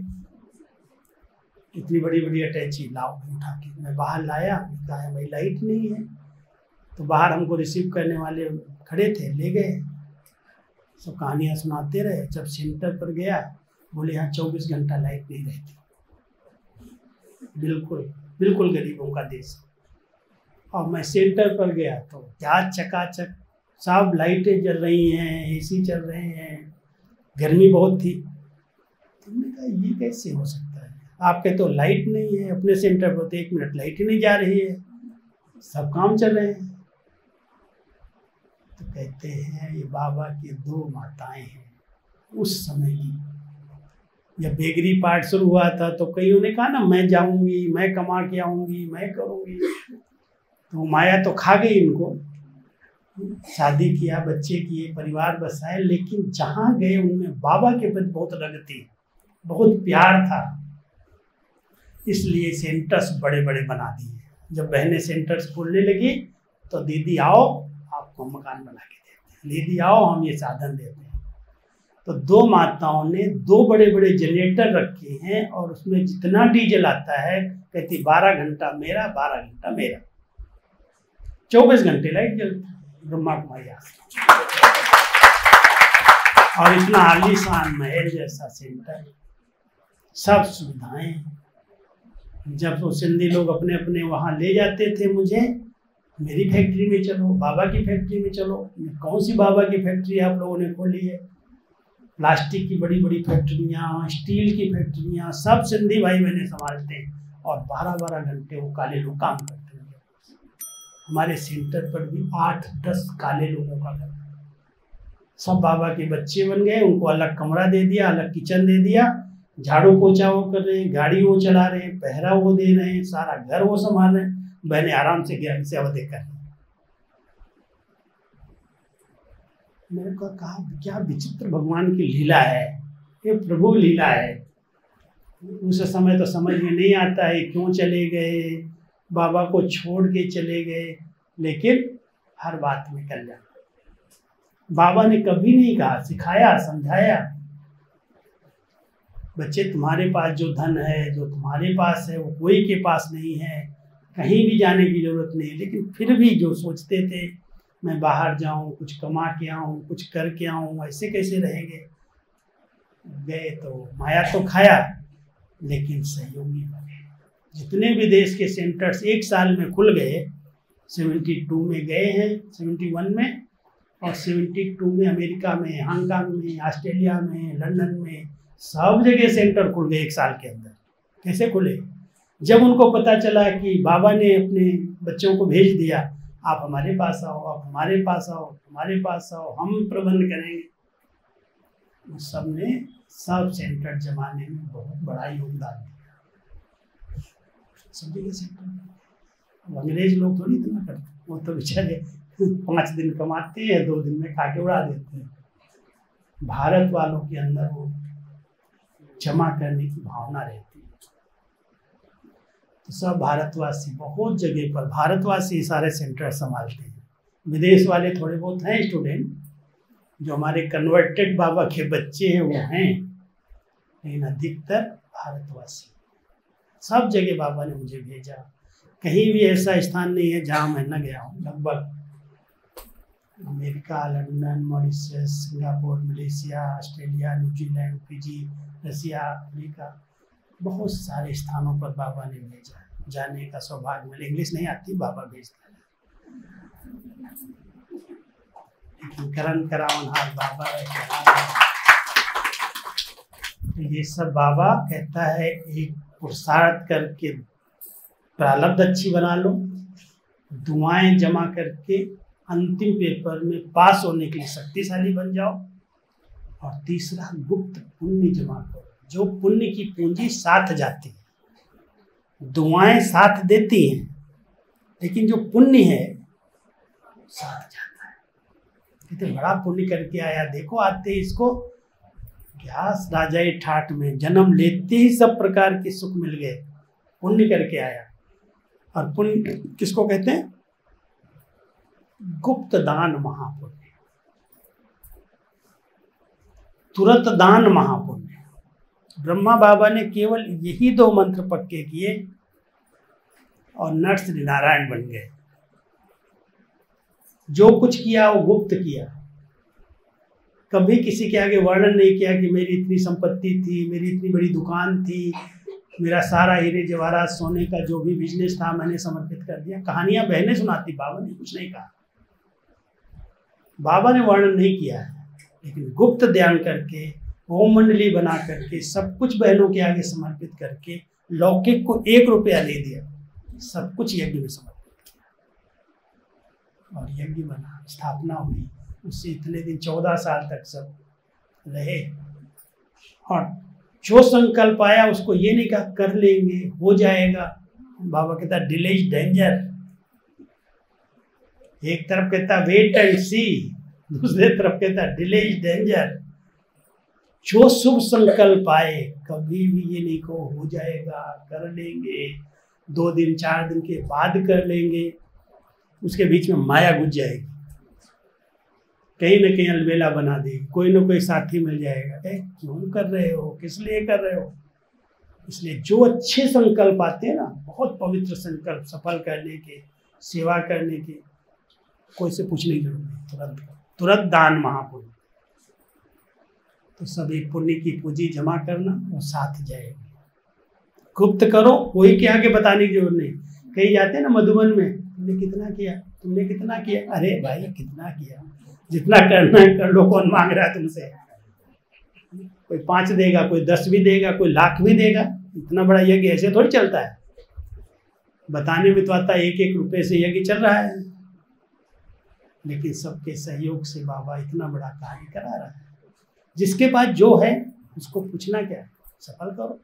इतनी बड़ी बड़ी अटैची लाओ उठा के। मैं बाहर लाया, कहा भाई लाइट नहीं है। तो बाहर हमको रिसीव करने वाले खड़े थे, ले गए, सब कहानियाँ सुनाते रहे। जब सेंटर पर गया, बोले यहाँ 24 घंटा लाइट नहीं रहती। बिल्कुल बिल्कुल गरीबों का देश। और मैं सेंटर पर गया तो क्या चकाचक, सब लाइटें जल रही हैं, एसी चल रहे हैं, गर्मी बहुत थी। तुमने कहा ये कैसे हो सकता है? आपके तो लाइट नहीं है, अपने सेंटर पर तो 1 मिनट लाइट ही नहीं जा रही है, सब काम चल रहे हैं। तो कहते हैं ये बाबा की 2 माताएं हैं उस समय की। जब बेगरी पार्ट शुरू हुआ था तो कईयों ने कहा ना, मैं जाऊंगी, मैं कमा के आऊंगी, मैं करूंगी। तो माया तो खा गई इनको। शादी किया, बच्चे किए, परिवार बसाए, लेकिन जहाँ गए उनमें बाबा के प्रति बहुत रग थी, बहुत प्यार था। इसलिए सेंटर्स बड़े बड़े बना दिए। जब बहनें सेंटर्स खोलने लगी तो दीदी आओ, आपको मकान बना के देते हैं, दीदी आओ हम ये साधन देते हैं। तो 2 माताओं ने 2 बड़े बड़े जनरेटर रखे हैं, और उसमें जितना डीजल आता है, कहती 12 घंटा मेरा, 12 घंटा मेरा, 24 घंटे लाइट जलती। ब्रह्मा कुमारी आश्रम, और इतना आलीशान महल जैसा सेंटर, सब सुविधाएं। जब वो सिंधी लोग अपने अपने वहाँ ले जाते थे मुझे, मेरी फैक्ट्री में चलो, बाबा की फैक्ट्री में चलो। कौन सी बाबा की फैक्ट्री आप लोगों ने खोली है? प्लास्टिक की बड़ी बड़ी फैक्ट्रियाँ, स्टील की फैक्ट्रियाँ, सब सिंधी भाई बहने संभालते हैं, और 12-12 घंटे वो काले लोग काम करते हैं। हमारे सेंटर पर भी 8-10 काले लोगों का घर, सब बाबा के बच्चे बन गए। उनको अलग कमरा दे दिया, अलग किचन दे दिया, झाड़ू पोछा वो कर रहे हैं, गाड़ी वो चला रहे हैं, पहरा वो दे रहे हैं, सारा घर वो संभाल रहे हैं, बहने आराम से ज्ञान से अवधि कर रही। मेरे को कहा क्या विचित्र भगवान की लीला है, ये प्रभु लीला है। उस समय तो समझ में नहीं आता है क्यों चले गए, बाबा को छोड़ के चले गए, लेकिन हर बात में कल्याण। बाबा ने कभी नहीं कहा, सिखाया, समझाया, बच्चे तुम्हारे पास जो धन है, जो तुम्हारे पास है, वो कोई के पास नहीं है, कहीं भी जाने की जरूरत नहीं। लेकिन फिर भी जो सोचते थे मैं बाहर जाऊं, कुछ कमा के आऊं, कुछ करके आऊं, ऐसे कैसे रहेंगे। गए तो माया तो खाया, लेकिन सहयोगी बने। जितने भी देश के सेंटर्स एक साल में खुल गए, 72 में गए हैं, 71 में, और 72 में अमेरिका में, हांगकांग में, ऑस्ट्रेलिया में, लंदन में, सब जगह सेंटर खुल गए एक साल के अंदर। कैसे खुले? जब उनको पता चला कि बाबा ने अपने बच्चों को भेज दिया, आप हमारे पास आओ, आप हमारे पास आओ, हमारे पास आओ, हम प्रबंध करेंगे। उस सब ने सब सेंटर जमाने में बहुत बड़ा योगदान दिया। सब जगह सेंटर। अंग्रेज लोग थोड़ी इतना करते, वो तो बेचारे 5 दिन कमाते हैं, 2 दिन में खा के उड़ा देते हैं। भारत वालों के अंदर वो जमा करने की भावना रहती है। तो सब भारतवासी बहुत जगह पर, भारतवासी सारे सेंटर संभालते हैं। विदेश वाले थोड़े बहुत हैं स्टूडेंट, जो हमारे कन्वर्टेड बाबा के बच्चे हैं वो हैं, लेकिन अधिकतर भारतवासी। सब जगह बाबा ने मुझे भेजा। कहीं भी ऐसा स्थान नहीं है जहाँ मैं न गया हूँ। लगभग America, London, Mauritius, Singapore, Malaysia, Australia, New Zealand, Fiji, Russia, Africa, बहुत सारे स्थानों पर बाबा ने भेजा। जाने का सौभाग्य मिला। इंग्लिश नहीं आती, बाबा भेजता है। लेकिन करण करावनहार बाबा है। ये सब बाबा कहता है एक पुरुषार्थ करके प्रारब्ध अच्छी बना लो, दुआएं जमा करके अंतिम पेपर में पास होने के लिए शक्तिशाली बन जाओ, और तीसरा गुप्त पुण्य जमा करो। जो पुण्य की पूंजी साथ जाती है, दुआएं साथ देती हैं, लेकिन जो पुण्य है साथ जाता है। कितने बड़ा पुण्य करके आया देखो। आते इसको ग्यास राजाई ठाठ में जन्म लेते ही सब प्रकार के सुख मिल गए, पुण्य करके आया। और पुण्य किसको कहते हैं? गुप्त दान महापुण्य, तुरंत दान महापुण्य। ब्रह्मा बाबा ने केवल यही 2 मंत्र पक्के किए और नर श्री नारायण बन गए। जो कुछ किया वो गुप्त किया, कभी किसी के आगे वर्णन नहीं किया कि मेरी इतनी संपत्ति थी, मेरी इतनी बड़ी दुकान थी, मेरा सारा हीरे जवाहरात सोने का जो भी बिजनेस था मैंने समर्पित कर दिया। कहानियां बहनें सुनाती, बाबा ने कुछ नहीं कहा। बाबा ने वर्णन नहीं किया है, लेकिन गुप्त ध्यान करके, ओम मंडली बना करके, सब कुछ बहनों के आगे समर्पित करके, लौकिक को 1 रुपया ले दिया, सब कुछ यज्ञ में समर्पित किया और यज्ञ बना, स्थापना हुई। उससे इतने दिन 14 साल तक सब रहे। और जो संकल्प आया उसको ये नहीं कहा कर लेंगे, हो जाएगा। बाबा कहता डिले इज डेंजर। एक तरफ कहता वेट एंड सी, दूसरे तरफ कहता डिले इज डेंजर। जो शुभ संकल्प आए कभी भी ये नहीं कहो हो जाएगा, कर लेंगे, 2 दिन 4 दिन के बाद कर लेंगे। उसके बीच में माया घुस जाएगी, कहीं न कहीं अलबेला बना देगी, कोई ना कोई साथी मिल जाएगा। क्यों कर रहे हो, किस लिए कर रहे हो? इसलिए जो अच्छे संकल्प आते हैं ना, बहुत पवित्र संकल्प, सफल करने के, सेवा करने के, कोई से पूछने की जरूरत नहीं, तुरंत दान महापुण्य। तो सब एक पुण्य की पूंजी जमा करना, वो साथ जाएगी। गुप्त करो, कोई के आगे बताने की जरूरत नहीं। कहीं जाते हैं ना मधुबन में, तुमने कितना किया, तुमने कितना किया, अरे भाई कितना किया, जितना करना है कर लो, कौन मांग रहा है तुमसे? कोई 5 देगा, कोई 10 भी देगा, कोई लाख भी देगा। इतना बड़ा यज्ञ ऐसे थोड़ी चलता है। बताने में तो आता है 1-1 रुपए से यज्ञ चल रहा है, लेकिन सबके सहयोग से बाबा इतना बड़ा कार्य करा रहा है। जिसके पास जो है उसको पूछना क्या, सफल करो।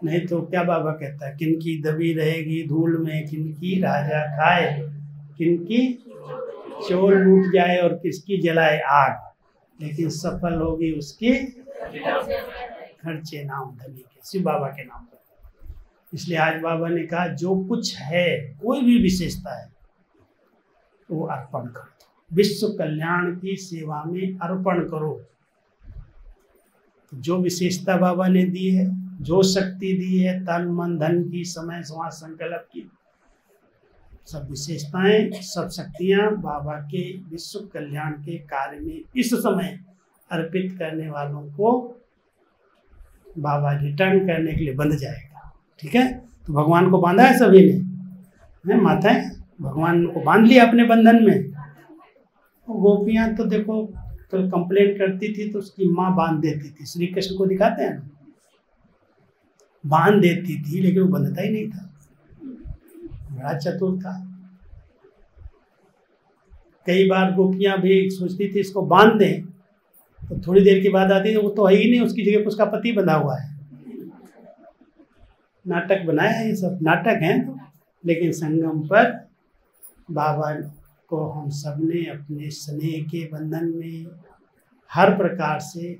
नहीं तो क्या बाबा कहता है, किनकी दबी रहेगी धूल में, किनकी राजा खाए, किनकी चोर लूट जाए और किसकी जलाए आग, लेकिन सफल होगी उसकी खर्चे नाम धनी के, शिव बाबा के नाम पर। इसलिए आज बाबा ने कहा जो कुछ है, कोई भी विशेषता है, वो अर्पण कर दो, विश्व कल्याण की सेवा में अर्पण करो। जो विशेषता बाबा ने दी है, जो शक्ति दी है, तन मन धन की, समय समाज संकल्प की, सब विशेषताएं, सब शक्तियां बाबा के विश्व कल्याण के कार्य में इस समय अर्पित करने वालों को बाबा रिटर्न करने के लिए बंध जाएगा। ठीक है, तो भगवान को बांधा है सभी ने, माताएं भगवान को बांध लिया अपने बंधन में। गोपियां तो देखो तो कंप्लेन करती थी तो उसकी माँ बांध देती थी, श्री कृष्ण को दिखाते हैं ना, बांध देती थी लेकिन वो बंधता ही नहीं था, बड़ा चतुर था। कई बार गोपियां भी सोचती थी इसको बांध दें, तो थोड़ी देर के बाद आती वो तो है ही नहीं, उसकी जगह उसका पति बंधा हुआ है। नाटक बनाया है, ये सब नाटक हैं तो। लेकिन संगम पर बाबा को हम सब ने अपने स्नेह के बंधन में हर प्रकार से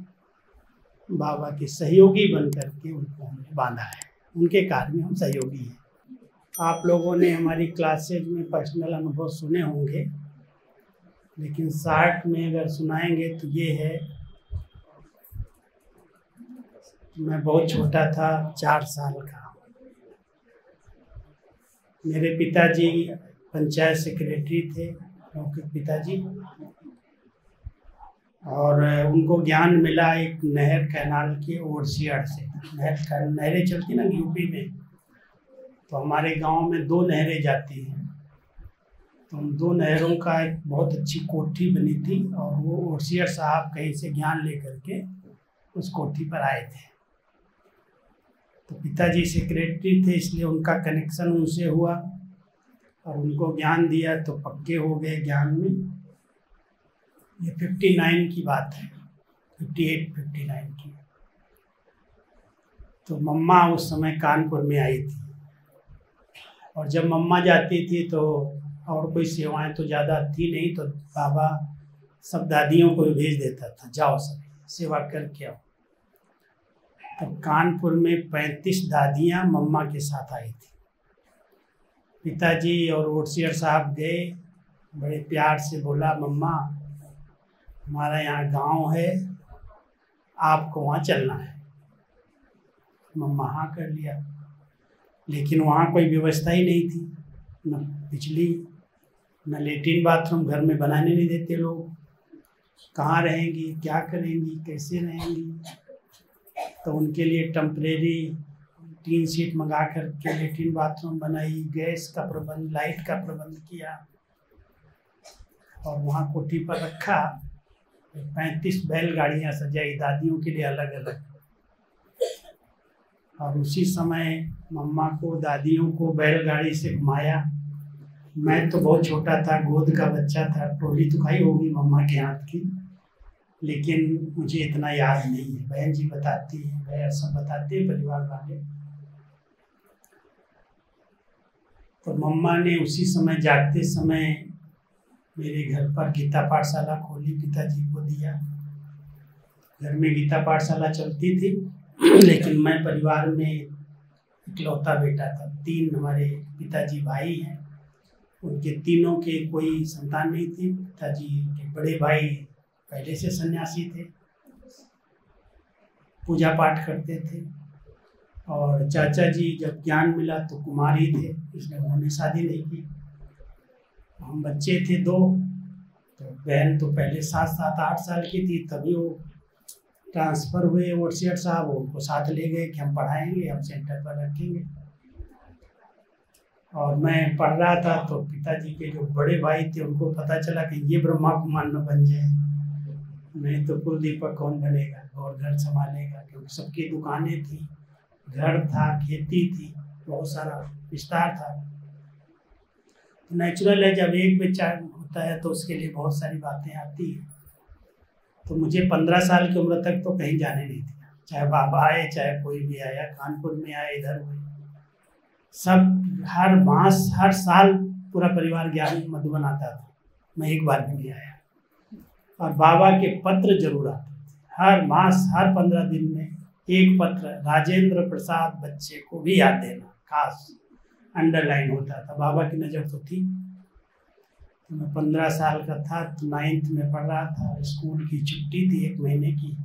बाबा के सहयोगी बन करके उनको हमने बांधा है, उनके कार्य में हम सहयोगी हैं। आप लोगों ने हमारी क्लासेज में पर्सनल अनुभव सुने होंगे, लेकिन शार्ट में अगर सुनाएंगे तो ये है, मैं बहुत छोटा था, 4 साल का। मेरे पिताजी पंचायत सेक्रेटरी थे, उनके पिताजी, और उनको ज्ञान मिला एक नहर कैनाल के ओवरसियर से। नहरें चलती ना यूपी में, तो हमारे गांव में 2 नहरें जाती हैं, तो उन 2 नहरों का एक बहुत अच्छी कोठी बनी थी, और वो ओवरसियर साहब कहीं से ज्ञान लेकर के उस कोठी पर आए थे। तो पिताजी सेक्रेटरी थे, इसलिए उनका कनेक्शन उनसे हुआ और उनको ज्ञान दिया, तो पक्के हो गए ज्ञान में। ये 59 की बात है, 58-59 की। तो मम्मा उस समय कानपुर में आई थी, और जब मम्मा जाती थी तो और कोई सेवाएं तो ज़्यादा थी नहीं, तो बाबा सब दादियों को भेज देता था, जाओ सब सेवा करके आओ। तो कानपुर में 35 दादियाँ मम्मा के साथ आई थी। पिताजी और ओवरसियर साहब गए, बड़े प्यार से बोला, मम्मा हमारा यहाँ गांव है, आपको वहाँ चलना है। मम्मा हाँ कर लिया, लेकिन वहाँ कोई व्यवस्था ही नहीं थी, न बिजली न लेट्रिन बाथरूम, घर में बनाने नहीं देते लोग। कहाँ रहेंगी, क्या करेंगी, कैसे रहेंगी? तो उनके लिए टेम्परेरी 3 सीट मंगा कर के लेट्रिन बाथरूम बनाई, गैस का प्रबंध, लाइट का प्रबंध किया, और वहाँ कोठी पर रखा। 35 बैलगाड़ियाँ सजाई दादियों के लिए अलग अलग, और उसी समय मम्मा को दादियों को बैलगाड़ी से घुमाया। मैं तो बहुत छोटा था, गोद का बच्चा था, ट्रॉली तो खाई होगी मम्मा के हाथ की, लेकिन मुझे इतना याद नहीं है। बहन जी बताती है, भैया सब बताते हैं, परिवार वाले। तो मम्मा ने उसी समय, जागते समय, मेरे घर पर गीता पाठशाला खोली, पिताजी को दिया। घर में गीता पाठशाला चलती थी, लेकिन मैं परिवार में इकलौता बेटा था। 3 हमारे पिताजी भाई हैं, उनके तीनों के कोई संतान नहीं थी। पिताजी के बड़े भाई पहले से सन्यासी थे, पूजा पाठ करते थे, और चाचा जी जब ज्ञान मिला तो कुमार ही थे, इसलिए उन्होंने शादी नहीं की। हम बच्चे थे 2, तो बहन तो पहले 7-8 साल की थी, तभी वो ट्रांसफ़र हुए ओवरसियर साहब, उनको साथ ले गए कि हम पढ़ाएंगे, हम सेंटर पर रखेंगे। और मैं पढ़ रहा था तो पिताजी के जो बड़े भाई थे उनको पता चला कि ये ब्रह्मा कुमार न बन जाए, नहीं तो कुल दीपक कौन बनेगा और घर संभालेगा, क्योंकि सबकी दुकानें थी, घर था, खेती थी, बहुत सारा विस्तार था। तो नेचुरल है, जब एक बच्चा होता है तो उसके लिए बहुत सारी बातें आती हैं। तो मुझे 15 साल की उम्र तक तो कहीं जाने नहीं दिया, चाहे बाबा आए चाहे कोई भी आया, कानपुर में आए, इधर हुए, सब हर मास हर साल पूरा परिवार ज्ञान मधुबन आता था, मैं एक बार भी नहीं आया। और बाबा के पत्र जरूर आते थे, हर मास हर 15 दिन में एक पत्र, राजेंद्र प्रसाद बच्चे को भी याद देना, खास अंडरलाइन होता था, बाबा की नज़र तो थी। तो मैं 15 साल का था, तो 9th में पढ़ रहा था, स्कूल की छुट्टी थी 1 महीने की।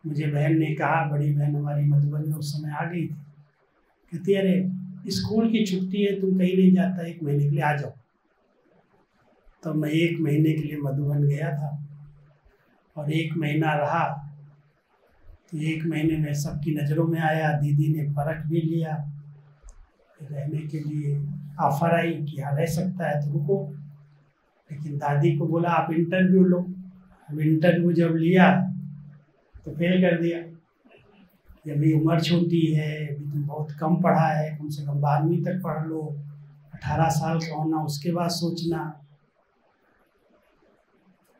मुझे बहन ने कहा, बड़ी बहन हमारी मधुबन में उस समय आ गई थी, कहती अरे स्कूल की छुट्टी है, तुम कहीं नहीं जाता, 1 महीने के लिए आ जाओ। तो मैं 1 महीने के लिए मधुबन गया था, और 1 महीना रहा। तो 1 महीने में सबकी नज़रों में आया। दीदी ने परख भी लिया, रहने के लिए ऑफर आई कि यहाँ रह सकता है तो रुको। लेकिन दादी को बोला आप इंटरव्यू लो। अब इंटरव्यू जब लिया तो फेल कर दिया कि अभी उम्र छोटी है, अभी तुम बहुत कम पढ़ा है, कम से कम 12वीं तक पढ़ लो, 18 साल का होना, उसके बाद सोचना।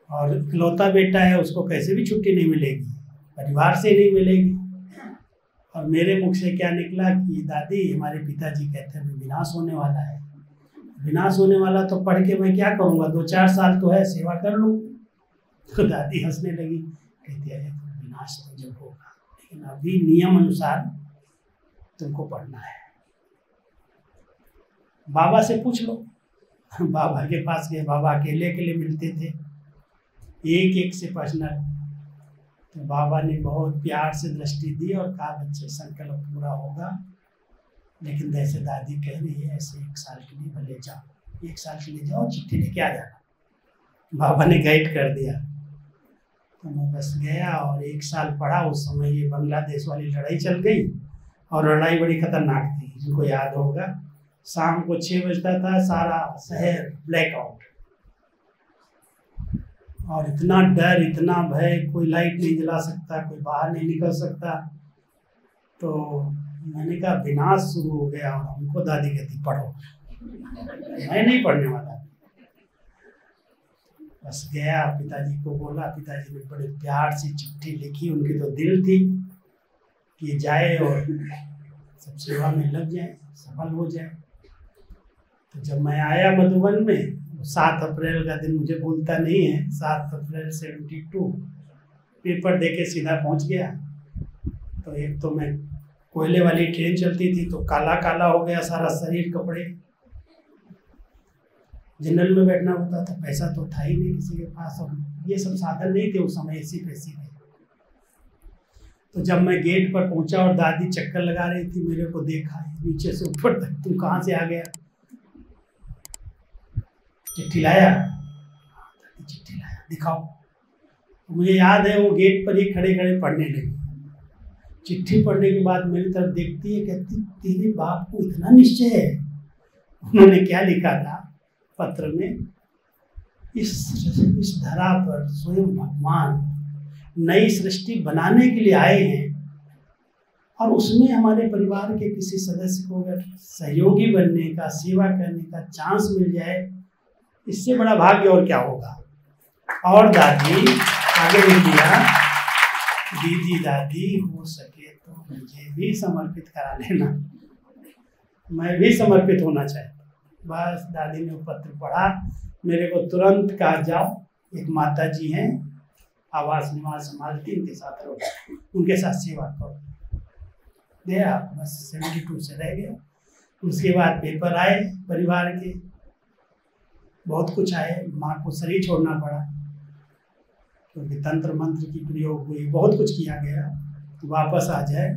और इकलौता बेटा है, उसको कैसे भी छुट्टी नहीं मिलेगी, परिवार से नहीं मिलेगी। और मेरे मुख से क्या निकला कि दादी हमारे पिताजी कहते हैं विनाश होने वाला है। विनाश होने वाला तो पढ़ के मैं क्या करूँगा, 2-4 साल तो है, सेवा कर लूँ। तो दादी हंसने लगी, कहती है विनाश तो जब होगा, लेकिन अभी नियम अनुसार तुमको पढ़ना है। बाबा से पूछ लो। बाबा के पास गए, बाबा अकेले अकेले मिलते थे, एक से पर्सनल। तो बाबा ने बहुत प्यार से दृष्टि दी और कहा बच्चे संकल्प पूरा होगा, लेकिन जैसे दादी कह रही है ऐसे 1 साल के लिए भले जाओ, 1 साल के लिए जाओ, चिट्ठी लेके आ जाना। बाबा ने गाइड कर दिया। तो मैं बस गया और 1 साल पढ़ा। उस समय ये बांग्लादेश वाली लड़ाई चल गई और लड़ाई बड़ी खतरनाक थी, जिनको याद होगा। शाम को 6 बजता था, सारा शहर ब्लैकआउट, और इतना डर, इतना भय, कोई लाइट नहीं जला सकता, कोई बाहर नहीं निकल सकता। तो मैंने कहा विनाश शुरू हो गया। और हमको दादी कहती पढ़ो, मैं नहीं पढ़ने वाला। बस गया, पिताजी को बोला, पिताजी ने बड़े प्यार से चिट्ठी लिखी। उनकी तो दिल थी कि जाए और सब सेवा में लग जाए, सफल हो जाए। तो जब मैं आया मधुबन में, 7 अप्रैल का दिन मुझे भूलता नहीं है, 7 अप्रैल 72, पेपर देके सीधा पहुंच गया। तो एक तो मैं, कोयले वाली ट्रेन चलती थी तो काला काला हो गया सारा शरीर, कपड़े। जनरल में बैठना होता था, पैसा तो था ही नहीं किसी के पास, और ये सब साधन नहीं थे उस समय, ऐसी पैसे थे। तो जब मैं गेट पर पहुंचा और दादी चक्कर लगा रही थी, मेरे को देखा नीचे से ऊपर तक, तुम कहाँ से आ गया? चिट्ठी लाया? चिट्ठी लाया, दिखाओ। मुझे याद है वो गेट पर ही खड़े खड़े पढ़ने लगी। चिट्ठी पढ़ने के बाद मेरी तरफ देखती है, कहती तेरे बाप को इतना निश्चय है। उन्होंने क्या लिखा था पत्र में, इस धरा पर स्वयं भगवान नई सृष्टि बनाने के लिए आए हैं, और उसमें हमारे परिवार के किसी सदस्य को अगर सहयोगी बनने का, सेवा करने का चांस मिल जाए, इससे बड़ा भाग्य और क्या होगा। और दादी आगे लिख दिया, दीदी दादी हो सके तो मुझे भी समर्पित करा लेना, मैं भी समर्पित होना चाहता। बस दादी ने वो पत्र पढ़ा, मेरे को तुरंत कहा जाओ, एक माता जी हैं आवास निवास संभालती, उनके साथ रहो, उनके साथ सेवा करो। गया, बस 72 से रह गया। उसके बाद पेपर आए परिवार के, बहुत कुछ आए। माँ को शरीर छोड़ना पड़ा क्योंकि तंत्र मंत्र की प्रयोग हुई, बहुत कुछ किया गया तो वापस आ जाए।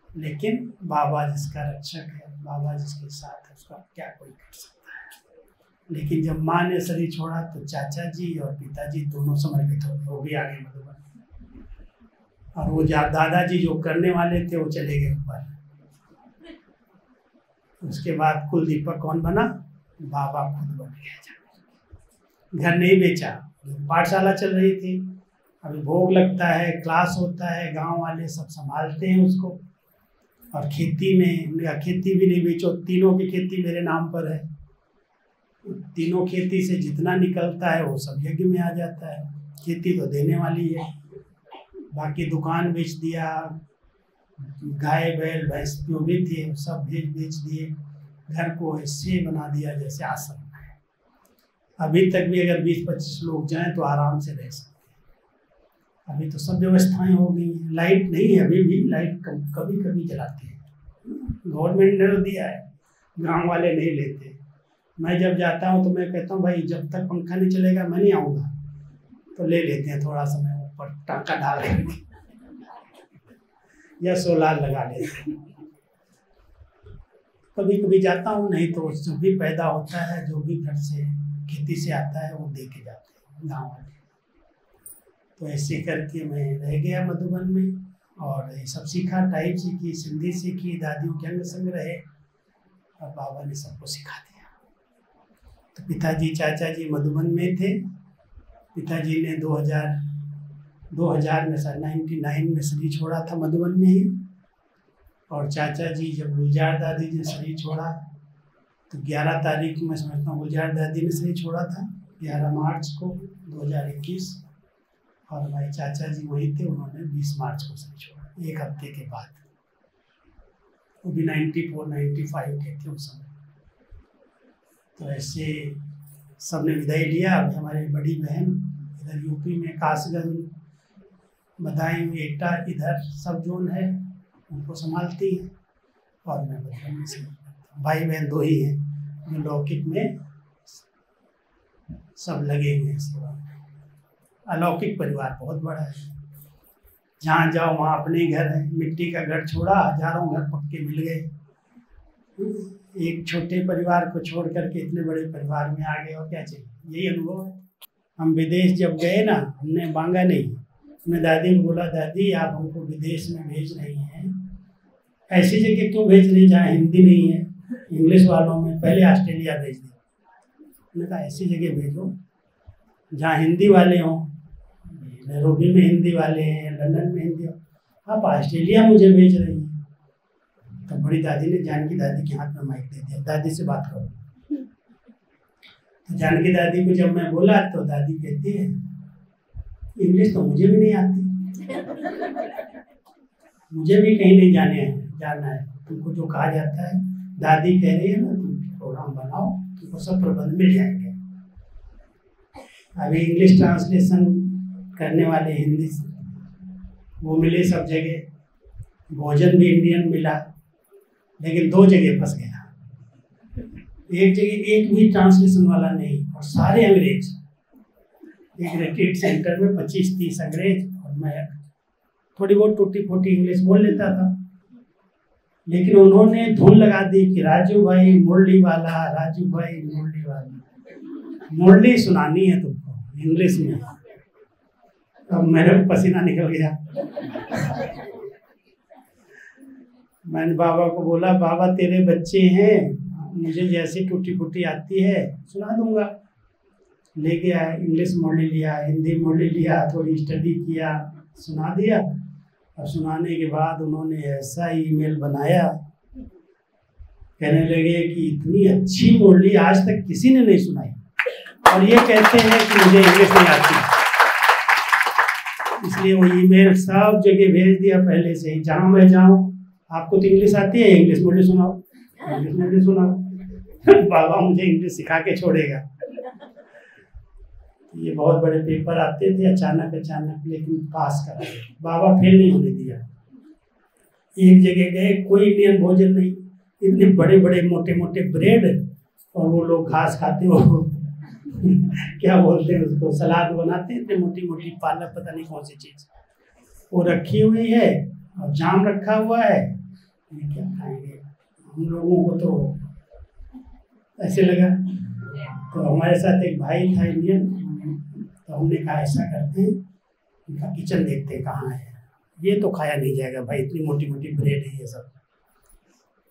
लेकिन बाबा जिसका रक्षक है, बाबा जिसके साथ है, उसका क्या कोई कर सकता है। लेकिन जब माँ ने शरीर छोड़ा तो चाचा जी और पिताजी दोनों समर्पित हो गए, वो भी आगे मधुबन। और वो दादाजी जो करने वाले थे वो चले गए ऊपर। उसके बाद कुल दीपक कौन बना? बाबा खुद बन गया। घर नहीं बेचा, पाठशाला चल रही थी, अभी भोग लगता है, क्लास होता है, गांव वाले सब संभालते हैं उसको। और खेती में, खेती भी नहीं बेचो, तीनों की खेती मेरे नाम पर है। तीनों खेती से जितना निकलता है वो सब यज्ञ में आ जाता है। खेती तो देने वाली है, बाकी दुकान बेच दिया, गाय बैल भैंस जो भी थे सब बेच दिए, घर को ऐसे बना दिया जैसे आश्रम है। अभी तक भी अगर 20-25 लोग जाएं तो आराम से रह सकते हैं। अभी तो सब व्यवस्थाएं हो गई हैं। लाइट नहीं है अभी भी, लाइट कभी कभी जलाते हैं, गवर्नमेंट ने दिया है, गांव वाले नहीं लेते। मैं जब जाता हूं तो मैं कहता हूं भाई जब तक पंखा नहीं चलेगा मैं नहीं आऊँगा, तो ले लेते हैं थोड़ा समय ऊपर टाँका डाल देंगे या सोलार लगा लेते हैं। कभी कभी जाता हूँ, नहीं तो जो भी पैदा होता है, जो भी घर से खेती से आता है वो दे के जाते हैं गाँव वाले। तो ऐसे करके मैं रह गया मधुबन में और ये सब सीखा, टाइप सीखी, सिंधी सीखी, दादियों के अंग संग रहे और बाबा ने सबको सिखा दिया। तो पिताजी चाचा जी मधुबन में थे। पिताजी ने 2000 में 99 में शरीर छोड़ा था मधुबन में ही, और चाचा जी जब गुलजार दादी ने शरीर छोड़ा तो 11 तारीख को मैं समझता हूँ गुलजार दादी ने शरीर छोड़ा था, 11 मार्च को 2021, और हमारे चाचा जी वहीं थे, उन्होंने 20 मार्च को शरीर छोड़ा, एक हफ्ते के बाद। वो भी 94-95 के थे उस समय। तो ऐसे सबने विदाई लिया। अब हमारी बड़ी बहन इधर यूपी में कासगंज, बदायूं, एटा, इधर सब जोन है उनको संभालती है, और मैं बचपन में से भाई बहन 2 ही हैं जो लौकिक में सब लगे हुए हैं सेवा में। अलौकिक परिवार बहुत बड़ा है, जहाँ जाओ वहाँ अपने घर है। मिट्टी का घर छोड़ा, हजारों घर पक्के मिल गए। एक छोटे परिवार को छोड़ करके इतने बड़े परिवार में आ गए, और क्या चाहिए, यही अनुभव है। हम विदेश जब गए ना, हमने मांगा नहीं, हमने दादी को बोला, दादी आप हमको विदेश में भेज रही हैं, ऐसी जगह क्यों भेज रही जहाँ हिंदी नहीं है, इंग्लिश वालों में। पहले ऑस्ट्रेलिया भेज दिया, मैंने कहा ऐसी जगह भेजो जहाँ हिंदी वाले हों, नैरोबी में हिंदी वाले हैं, लंदन में हिंदी, आप ऑस्ट्रेलिया मुझे भेज रही हैं। तो बड़ी दादी ने जानकी दादी के हाथ में माइक दे दिया, दादी से बात करो। तो जानकी दादी को जब मैं बोला तो दादी कहती है, इंग्लिश तो मुझे भी नहीं आती, मुझे भी कहीं नहीं जाना है, तुमको जो कहा जाता है दादी कह रही है ना, तुम प्रोग्राम बनाओ, तुमको सब प्रबंध मिल जाएंगे। अभी इंग्लिश ट्रांसलेशन करने वाले हिंदी वो मिले सब जगह, भोजन भी इंडियन मिला, लेकिन 2 जगह फंस गया। एक जगह एक भी ट्रांसलेशन वाला नहीं, और सारे अंग्रेज। एक रिट्रीट सेंटर में 25-30 अंग्रेज, और मैं थोड़ी बहुत टूटी फूटी इंग्लिश बोल लेता था, लेकिन उन्होंने धुन लगा दी कि राजू भाई मुरली वाला, राजू भाई मुरली वाला, मुरली सुनानी है तुमको इंग्लिश में। अब मेरे पसीना निकल गया। मैंने बाबा को बोला, बाबा तेरे बच्चे हैं, मुझे जैसी टूटी फूटी आती है सुना दूंगा। ले गया, इंग्लिश मुरली लिया, हिंदी मुरली लिया, थोड़ी स्टडी किया, सुना दिया। और सुनाने के बाद उन्होंने ऐसा ईमेल बनाया, कहने लगे कि इतनी अच्छी मुरली आज तक किसी ने नहीं सुनाई, और ये कहते हैं कि मुझे इंग्लिश नहीं आती। इसलिए वो ईमेल सब जगह भेज दिया पहले से ही, जहाँ मैं जाऊँ, आपको तो इंग्लिश आती है, इंग्लिश मुरली सुनाओ, इंग्लिश मुरली सुनाओ। बाबा मुझे इंग्लिश सिखा के छोड़ेगा। ये बहुत बड़े पेपर आते थे अचानक, लेकिन पास करा बाबा, फेल नहीं होने दिया। एक जगह गए, कोई इंडियन भोजन नहीं, इतने बड़े बड़े मोटे मोटे ब्रेड, और वो लोग घास खाते हो क्या बोलते हैं उसको, सलाद बनाते हैं, इतने मोटी मोटी पालक, पता नहीं कौन सी चीज वो रखी हुई है, और जाम रखा हुआ है। क्या खाएंगे हम लोगों को, तो ऐसे लगा। तो हमारे साथ एक भाई था इंडियन, तो हमने कहा ऐसा करते हैं, उनका किचन देखते हैं कहाँ है, ये तो खाया नहीं जाएगा भाई, इतनी मोटी मोटी ब्रेड है ये सब।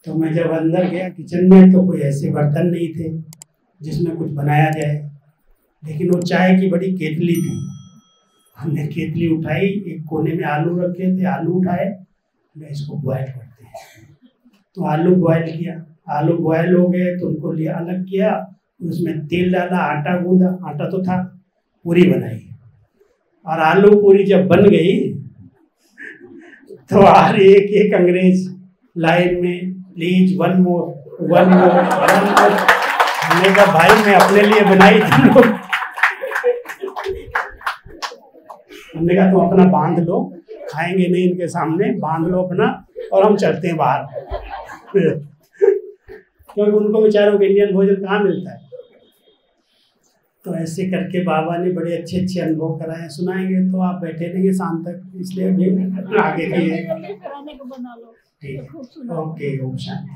तो मैं जब अंदर गया किचन में, तो कोई ऐसे बर्तन नहीं थे जिसमें कुछ बनाया जाए, लेकिन वो चाय की बड़ी केतली थी। हमने केतली उठाई, एक कोने में आलू रखे थे, आलू उठाए, मैं इसको बॉयल करते हैं। तो आलू बॉयल किया, आलू बॉयल हो गए तो उनको लिया, अलग किया, उसमें तेल डाला, आटा गूंदा, आटा तो था, पूरी बनाई। और आलू पूरी जब बन गई तो हर एक एक अंग्रेज लाइन में, please one more, one more, one more. हमने कहा भाई मैं अपने लिए बनाई थी लोग। हमने कहा तुम अपना बांध लो, खाएंगे नहीं इनके सामने, बांध लो अपना, और हम चलते हैं बाहर। क्योंकि उनको बेचारों को इंडियन भोजन कहाँ मिलता है। तो ऐसे करके बाबा ने बड़े अच्छे अच्छे अनुभव कराए, सुनाएंगे तो आप बैठे रहेंगे शाम तक, इसलिए अभी आगे के ठीक है। ओके, ओम शांति।